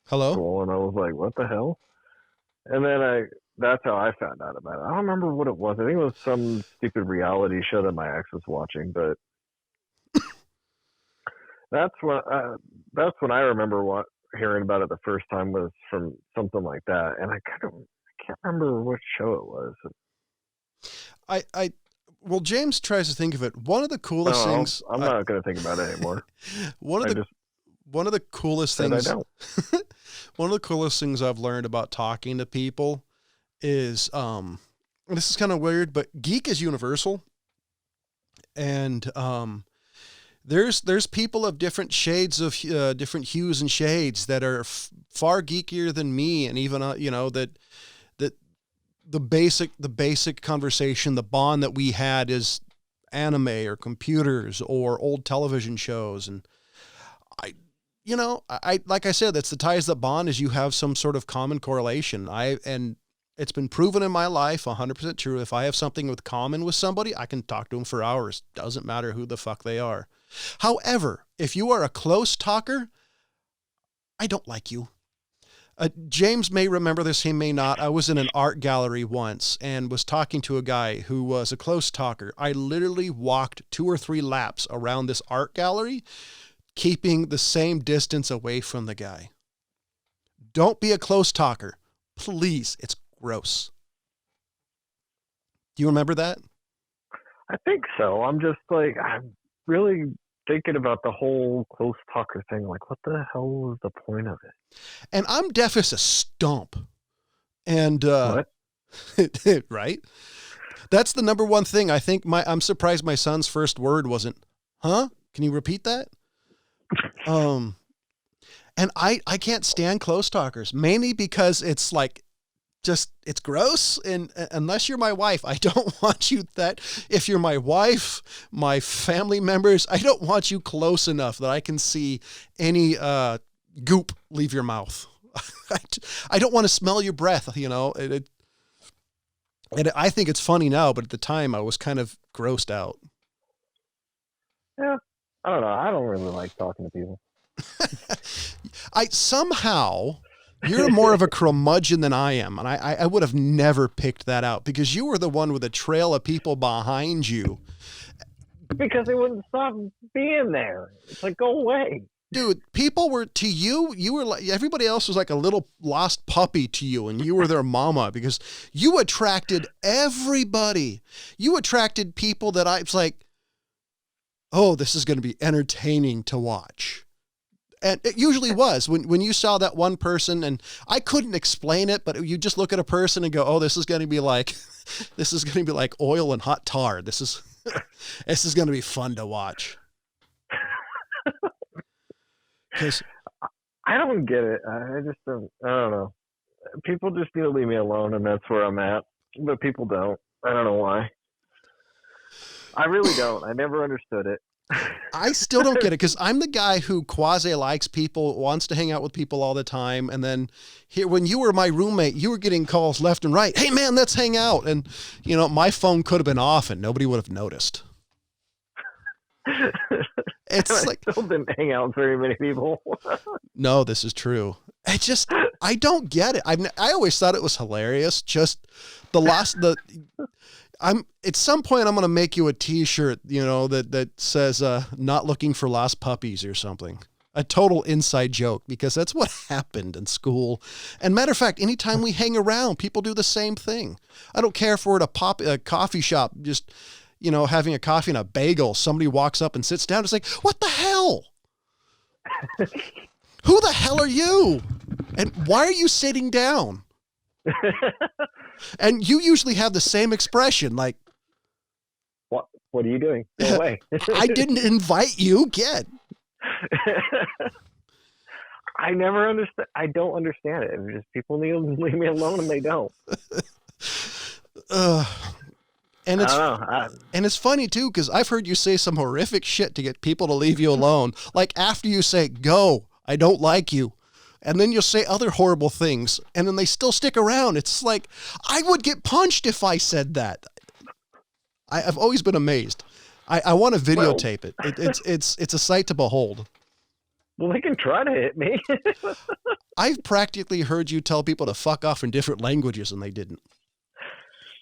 Hello? And I was like, what the hell? And then that's how I found out about it. I don't remember what it was. I think it was some stupid reality show that my ex was watching, but that's when I remember hearing about it the first time was from something like that. And I can't remember what show it was. Well, James tries to think of it. One of the coolest things. I'm not going to think about it anymore. One of the coolest things. One of the coolest things I've learned about talking to people is, this is kind of weird, but geek is universal. And, there's people of different shades of, different hues and shades that are far geekier than me. And even, that the basic conversation, the bond that we had is anime or computers or old television shows. And I like I said, that's the ties that bond, is you have some sort of common correlation. And it's been proven in my life, 100% true. If I have something with common with somebody, I can talk to them for hours. Doesn't matter who the fuck they are. However, if you are a close talker, I don't like you. James may remember this, he may not. I was in an art gallery once and was talking to a guy who was a close talker. I literally walked 2 or 3 laps around this art gallery, keeping the same distance away from the guy. Don't be a close talker. Please. It's gross. Do you remember that? I think so. I'm really thinking about the whole close talker thing. Like, what the hell was the point of it? And I'm deaf as a stump. And, what? Right? That's the number one thing. I think I'm surprised my son's first word wasn't, huh? Can you repeat that? And I can't stand close talkers, mainly because it's like, it's gross. And unless you're my wife, I don't want you if you're my wife, my family members, I don't want you close enough that I can see any, goop leave your mouth. I don't want to smell your breath, and I think it's funny now, but at the time I was kind of grossed out. Yeah. I don't know. I don't really like talking to people. I somehow You're more of a curmudgeon than I am, and I would have never picked that out because you were the one with a trail of people behind you. Because they wouldn't stop being there. It's like, go away. Dude, people were, to you, you were like, everybody else was like a little lost puppy to you, and you were their mama because you attracted everybody. You attracted people that I was like, oh, this is going to be entertaining to watch. And it usually was when you saw that one person, and I couldn't explain it, but you just look at a person and go, oh, this is going to be like oil and hot tar. This is going to be fun to watch. Because I don't get it. I just don't. I don't know. People just need to leave me alone, and that's where I'm at. But people don't. I don't know why. I really don't. I never understood it. I still don't get it because I'm the guy who quasi likes people, wants to hang out with people all the time. And then here, when you were my roommate, you were getting calls left and right. Hey man, let's hang out. And you know, my phone could have been off and nobody would have noticed. It's like, I still didn't hang out with very many people. No, this is true. I don't get it. I always thought it was hilarious. Just at some point I'm going to make you a t-shirt, you know, that says, not looking for lost puppies or something. A total inside joke because that's what happened in school. And matter of fact, anytime we hang around, people do the same thing. I don't care if we're at a coffee shop, just, you know, having a coffee and a bagel. Somebody walks up and sits down. It's like, what the hell? Who the hell are you? And why are you sitting down? And you usually have the same expression, like, What are you doing? Go away. I didn't invite you. Get. I never understand. I don't understand it. It's just people need to leave me alone, and they don't. And it's funny too because I've heard you say some horrific shit to get people to leave you alone. Like after you say "Go, I don't like you," and then you'll say other horrible things, and then they still stick around. It's like I would get punched if I said that. I've always been amazed. I want to videotape it. It's a sight to behold. Well, they can try to hit me. I've practically heard you tell people to fuck off in different languages, and they didn't.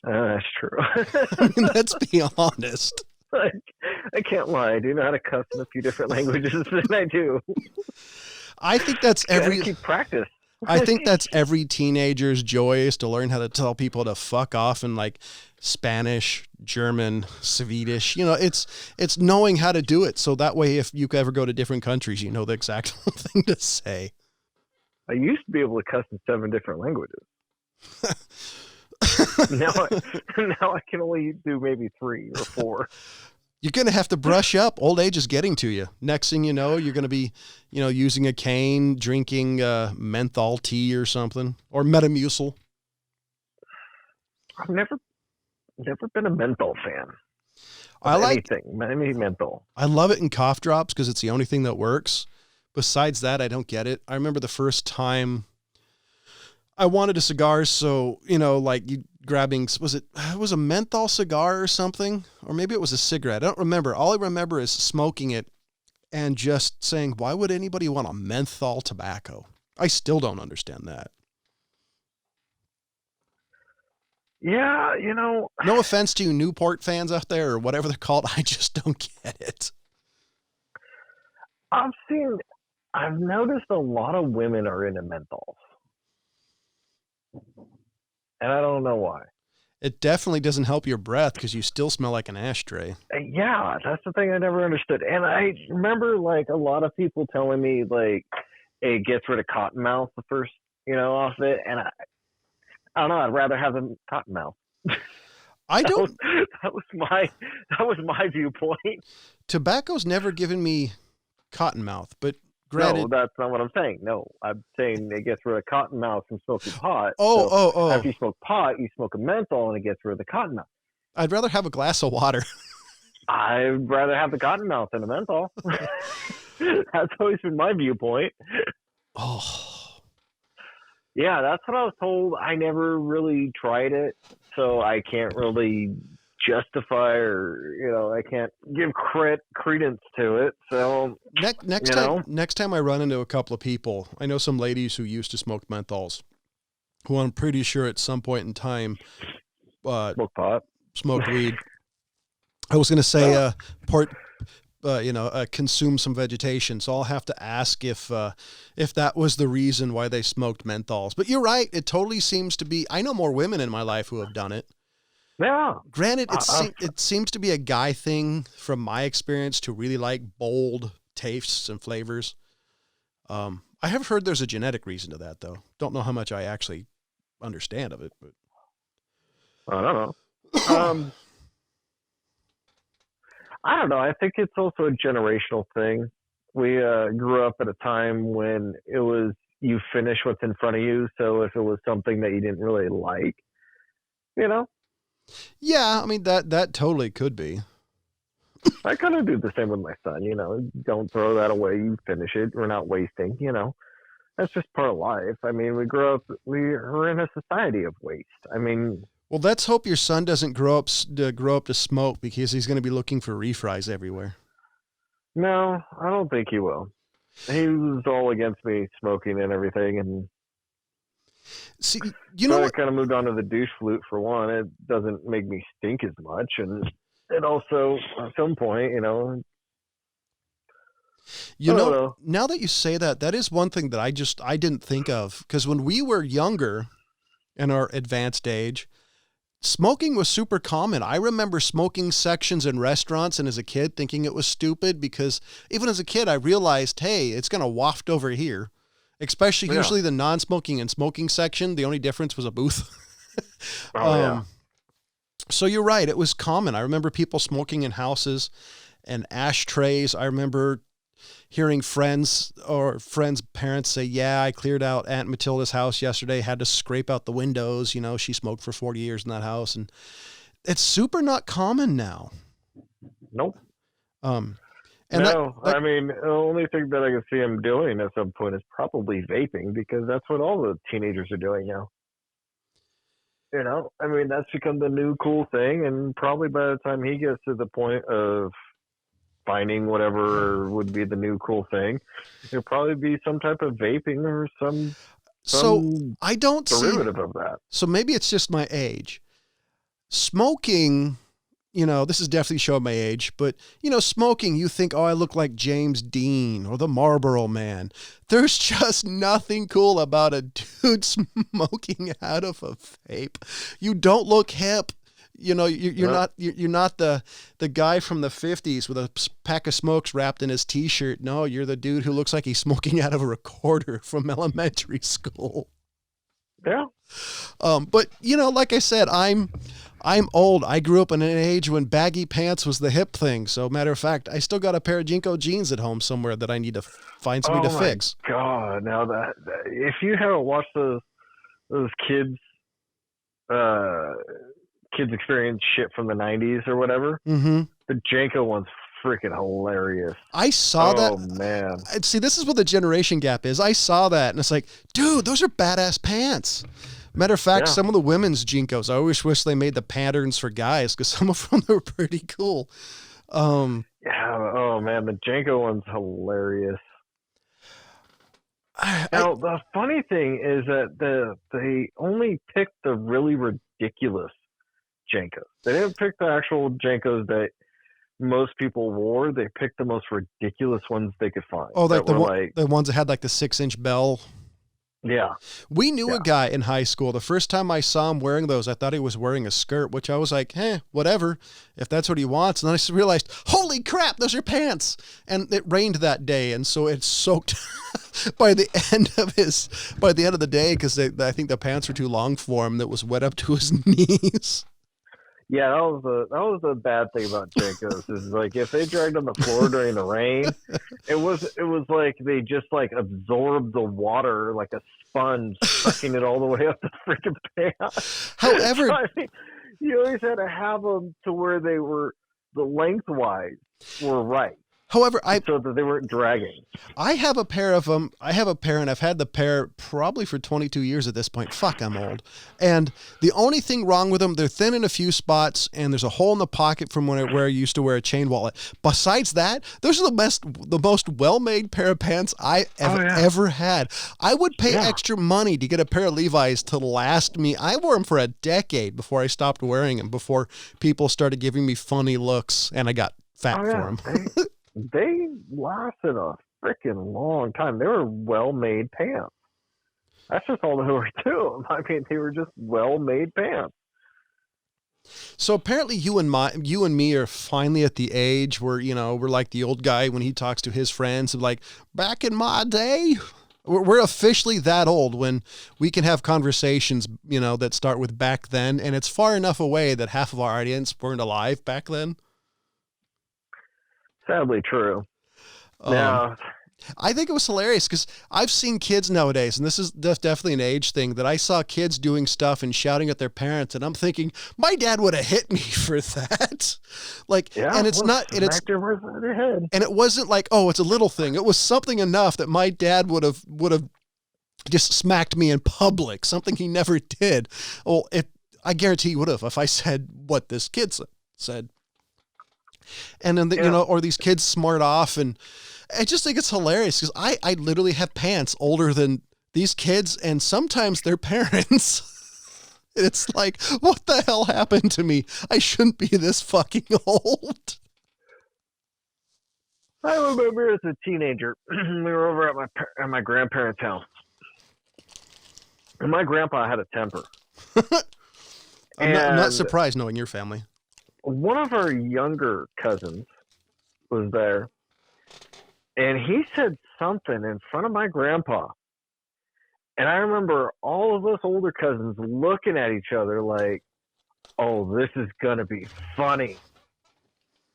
That's true. I mean, let's be honest. I can't lie. I do know how to cuss in a few different languages than I do. I think that's keep practice. I think that's every teenager's joy is to learn how to tell people to fuck off in like Spanish, German, Swedish. You know, it's knowing how to do it. So that way, if you ever go to different countries, you know the exact thing to say. I used to be able to cuss in 7 different languages. now I can only do maybe 3 or 4. You're going to have to brush up. Old age is getting to you. Next thing you know, you're going to be, you know, using a cane, drinking menthol tea or something, or Metamucil. I've never been a menthol fan. I like anything menthol. I love it in cough drops because it's the only thing that works. Besides that, I don't get it. I remember the first time I wanted a cigar, so, you know, like you grabbing, it was a menthol cigar or something, or maybe it was a cigarette. I don't remember. All I remember is smoking it and just saying, why would anybody want a menthol tobacco? I still don't understand that. Yeah, you know. No offense to you Newport fans out there or whatever they're called. I just don't get it. I've noticed a lot of women are into menthols. And I don't know why. It definitely doesn't help your breath because you still smell like an ashtray. Yeah, that's the thing I never understood. And I remember like a lot of people telling me like it gets rid of cotton mouth the first, you know, off it. And I don't know, I'd rather have a cotton mouth. I don't. That was my viewpoint. Tobacco's never given me cotton mouth, but granted, no, that's not what I'm saying. No, I'm saying it gets rid of cotton mouth from smoking pot. Oh. After you smoke pot, you smoke a menthol and it gets rid of the cotton mouth. I'd rather have a glass of water. I'd rather have the cotton mouth than a menthol. That's always been my viewpoint. Oh. Yeah, that's what I was told. I never really tried it, so I can't really justify or I can't give credence to it. So next time I run into a couple of people, I know some ladies who used to smoke menthols, who I'm pretty sure at some point in time smoke pot, smoked weed. I was going to say consume some vegetation. So I'll have to ask if that was the reason why they smoked menthols. But you're right. It totally seems to be. I know more women in my life who have done it. Yeah. Granted, it seems to be a guy thing from my experience to really like bold tastes and flavors. I have heard there's a genetic reason to that, though. Don't know how much I actually understand of it, but I don't know. I don't know. I think it's also a generational thing. We grew up at a time when it was you finish what's in front of you. So if it was something that you didn't really like, Yeah, I mean, that totally could be. I kind of do the same with my son, don't throw that away. You finish it. We're not wasting, That's just part of life. I mean, we're in a society of waste. I mean, well, let's hope your son doesn't grow up to smoke, because he's going to be looking for refries everywhere. No, I don't think he will. He was all against me smoking and everything, and see, I kind of moved on to the douche flute for one. It doesn't make me stink as much, and it also at some point, now that you say that, that is one thing that I didn't think of, because when we were younger, in our advanced age, smoking was super common. I remember smoking sections in restaurants, and as a kid thinking it was stupid, because even as a kid I realized, hey, it's going to waft over here. Especially usually the non-smoking and smoking section, the only difference was a booth. So you're right, it was common. I remember people smoking in houses and ashtrays. I remember hearing friends' parents say, yeah, I cleared out Aunt Matilda's house yesterday, had to scrape out the windows. She smoked for 40 years in that house. And it's super not common now. Nope. And I mean, the only thing that I can see him doing at some point is probably vaping, because that's what all the teenagers are doing now. I mean, that's become the new cool thing. And probably by the time he gets to the point of finding whatever would be the new cool thing, it'll probably be some type of vaping or some I don't derivative of that. So maybe it's just my age. Smoking, this is definitely showing my age, but smoking, you think, oh, I look like James Dean or the Marlboro Man. There's just nothing cool about a dude smoking out of a vape. You don't look hip. You're not the guy from the 50s with a pack of smokes wrapped in his t-shirt. No, you're the dude who looks like he's smoking out of a recorder from elementary school. Yeah. But like I said, I'm old. I grew up in an age when baggy pants was the hip thing. So matter of fact, I still got a pair of Jinko jeans at home somewhere that I need to find somebody to fix. God, now that if you haven't watched those kids experience shit from the 90s or whatever, mm-hmm. The Janko one's freaking hilarious. I saw that. Oh man. See, this is what the generation gap is. I saw that and it's like, dude, those are badass pants. Matter of fact, some of the women's Jinkos, I always wish they made the patterns for guys, because some of them are pretty cool. Oh man, the Janko one's hilarious. Now, the funny thing is that they only picked the really ridiculous Jankos. They didn't pick the actual Jankos that most people wore. They picked the most ridiculous ones they could find. Oh, like the ones that had like the 6-inch bell. Yeah. We knew a guy in high school. The first time I saw him wearing those, I thought he was wearing a skirt, which I was like, whatever, if that's what he wants. And then I realized, holy crap, those are pants. And it rained that day. And so it soaked by the end of the day, because I think the pants were too long for him. That was wet up to his knees. Yeah, that was the bad thing about Jankos, is like if they dragged on the floor during the rain, it was like they just like absorbed the water like a sponge, sucking it all the way up the freaking pants. However, I mean, you always had to have them to where they were the lengthwise were right. However, so that they weren't dragging. I have a pair of them. I have a pair, and I've had the pair probably for 22 years at this point. Fuck, I'm old. And the only thing wrong with them, they're thin in a few spots, and there's a hole in the pocket from where I used to wear a chain wallet. Besides that, those are the most well-made pair of pants I have ever had. I would pay extra money to get a pair of Levi's to last me. I wore them for a decade before I stopped wearing them, before people started giving me funny looks, and I got fat for them. They lasted a freaking long time. They were well-made pants. That's just all there were to them. I mean, they were just well-made pants. So apparently you and me are finally at the age where, we're like the old guy when he talks to his friends of like, back in my day. We're officially that old when we can have conversations, that start with back then. And it's far enough away that half of our audience weren't alive back then. Sadly true. Yeah. I think it was hilarious because I've seen kids nowadays, and this is definitely an age thing, that I saw kids doing stuff and shouting at their parents, and I'm thinking, my dad would have hit me for that. And it's not, and it's, and it wasn't like, oh, it's a little thing. It was something enough that my dad would have just smacked me in public, something he never did. Well, I guarantee he would have if I said what this kid said. And then, or these kids smart off. And I just think it's hilarious because I literally have pants older than these kids and sometimes their parents. It's like, what the hell happened to me? I shouldn't be this fucking old. I remember as a teenager, we were over at my grandparents' house. And my grandpa had a temper. I'm not surprised knowing your family. One of our younger cousins was there, and he said something in front of my grandpa. And I remember all of us older cousins looking at each other like, oh, this is going to be funny.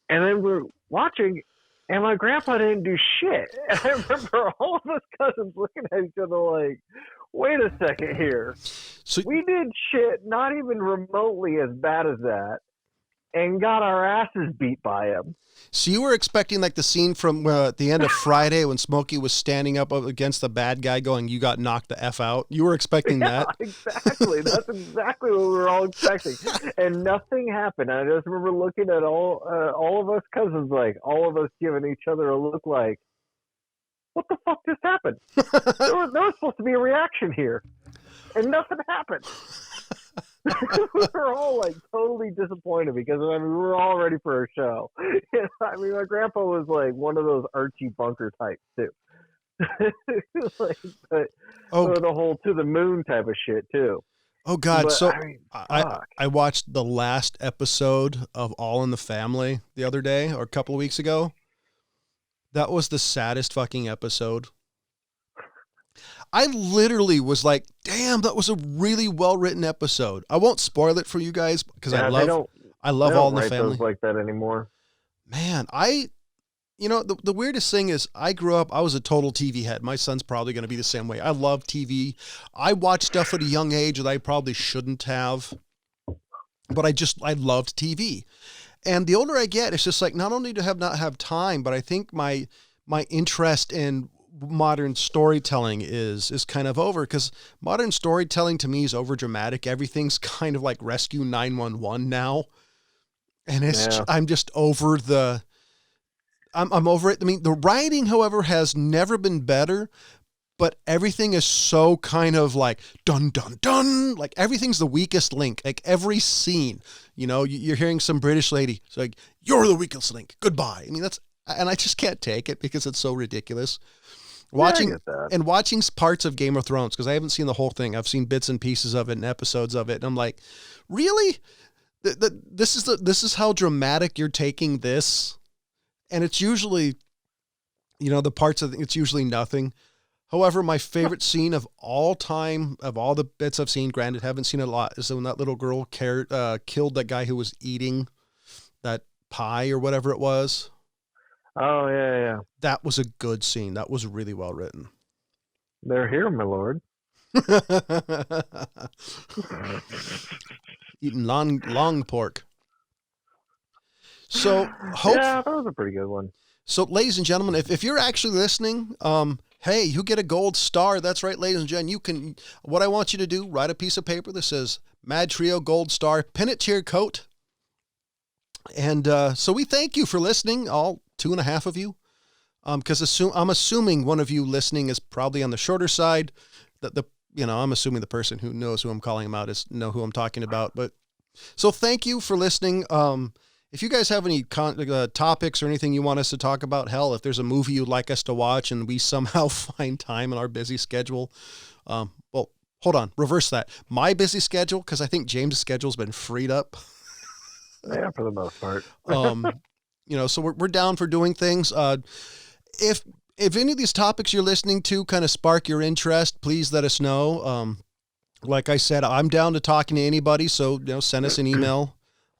And then we're watching, and my grandpa didn't do shit. And I remember all of us cousins looking at each other like, wait a second here. So we did shit not even remotely as bad as that, and got our asses beat by him. So you were expecting like the scene from at the end of Friday when Smokey was standing up against the bad guy going, you got knocked the F out. You were expecting that? Exactly. That's exactly what we were all expecting. And nothing happened. I just remember looking at all of us cousins, like all of us giving each other a look like, what the fuck just happened? there was supposed to be a reaction here. And nothing happened. We were all like totally disappointed because we were all ready for a show. My grandpa was like one of those Archie Bunker types too. The whole to the moon type of shit too. Oh God! I watched the last episode of All in the Family the other day or a couple of weeks ago. That was the saddest fucking episode. I literally was like, damn, that was a really well-written episode. I won't spoil it for you guys because I love All in the Family. Those like that anymore. Man, the weirdest thing is I grew up, I was a total TV head. My son's probably going to be the same way. I love TV. I watched stuff at a young age that I probably shouldn't have, but I loved TV. And the older I get, it's just like, not only do I not have time, but I think my interest in modern storytelling is kind of over because modern storytelling to me is over dramatic. Everything's kind of like Rescue 911 now. And I'm just over I'm over it. I mean, the writing, however, has never been better, but everything is so kind of like dun, dun, dun. Like everything's the weakest link. Like every scene, you're hearing some British lady. It's like, you're the weakest link. Goodbye. I mean, and I just can't take it because it's so ridiculous. Watching parts of Game of Thrones, because I haven't seen the whole thing. I've seen bits and pieces of it and episodes of it. And I'm like, really? This is how dramatic you're taking this. And it's usually, the parts of it's usually nothing. However, my favorite scene of all time, of all the bits I've seen, granted, haven't seen a lot, is when that little girl killed that guy who was eating that pie or whatever it was. Oh, yeah. That was a good scene. That was really well written. They're here, my lord. Eating long pork. So, yeah, that was a pretty good one. So, ladies and gentlemen, if you're actually listening, hey, you get a gold star. That's right, ladies and gentlemen. What I want you to do, write a piece of paper that says MadTrio Gold Star, pin it to your coat. And so we thank you for listening, all 2.5 of you. Because I'm assuming one of you listening is probably on the shorter side. I'm assuming the person who knows who I'm calling him out know who I'm talking about. But so thank you for listening. If you guys have any topics or anything you want us to talk about, hell, if there's a movie you'd like us to watch and we somehow find time in our busy schedule, well, hold on, reverse that. My busy schedule, because I think James' schedule's been freed up. Yeah, for the most part. So we're down for doing things. If any of these topics you're listening to kind of spark your interest, please let us know. Like I said, I'm down to talking to anybody, so send us an email.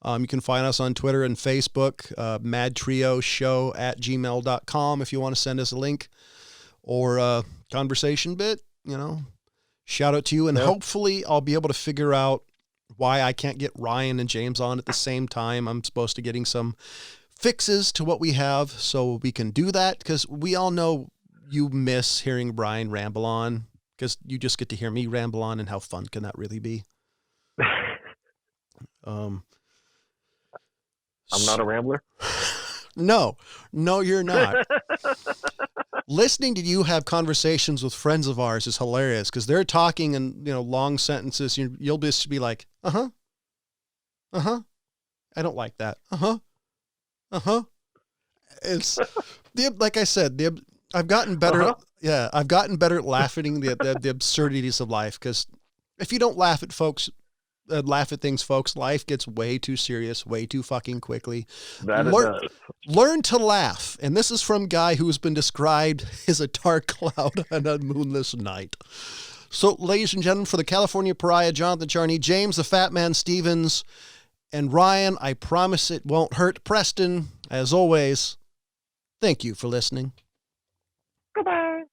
You can find us on Twitter and Facebook, madtrioshow@gmail.com if you want to send us a link or a conversation bit, shout out to you. And hopefully I'll be able to figure out why I can't get Ryan and James on at the same time. I'm supposed to getting some fixes to what we have so we can do that, because we all know you miss hearing Brian ramble on, because you just get to hear me ramble on, and how fun can that really be? I'm not a rambler. No, you're not. Listening to you have conversations with friends of ours is hilarious, because they're talking in long sentences. You'll just be like, I don't like that. It's like I said, I've gotten better. Yeah, I've gotten better at laughing at the absurdities of life, because if you don't laugh at things, folks, life gets way too serious, way too fucking quickly. Learn to laugh. And this is from a guy who's been described as a dark cloud on a moonless night. So, ladies and gentlemen, for the California Pariah, Jonathan Charney, James, the Fat Man Stevens, and Ryan, I promise it won't hurt, Preston, as always, thank you for listening. Goodbye.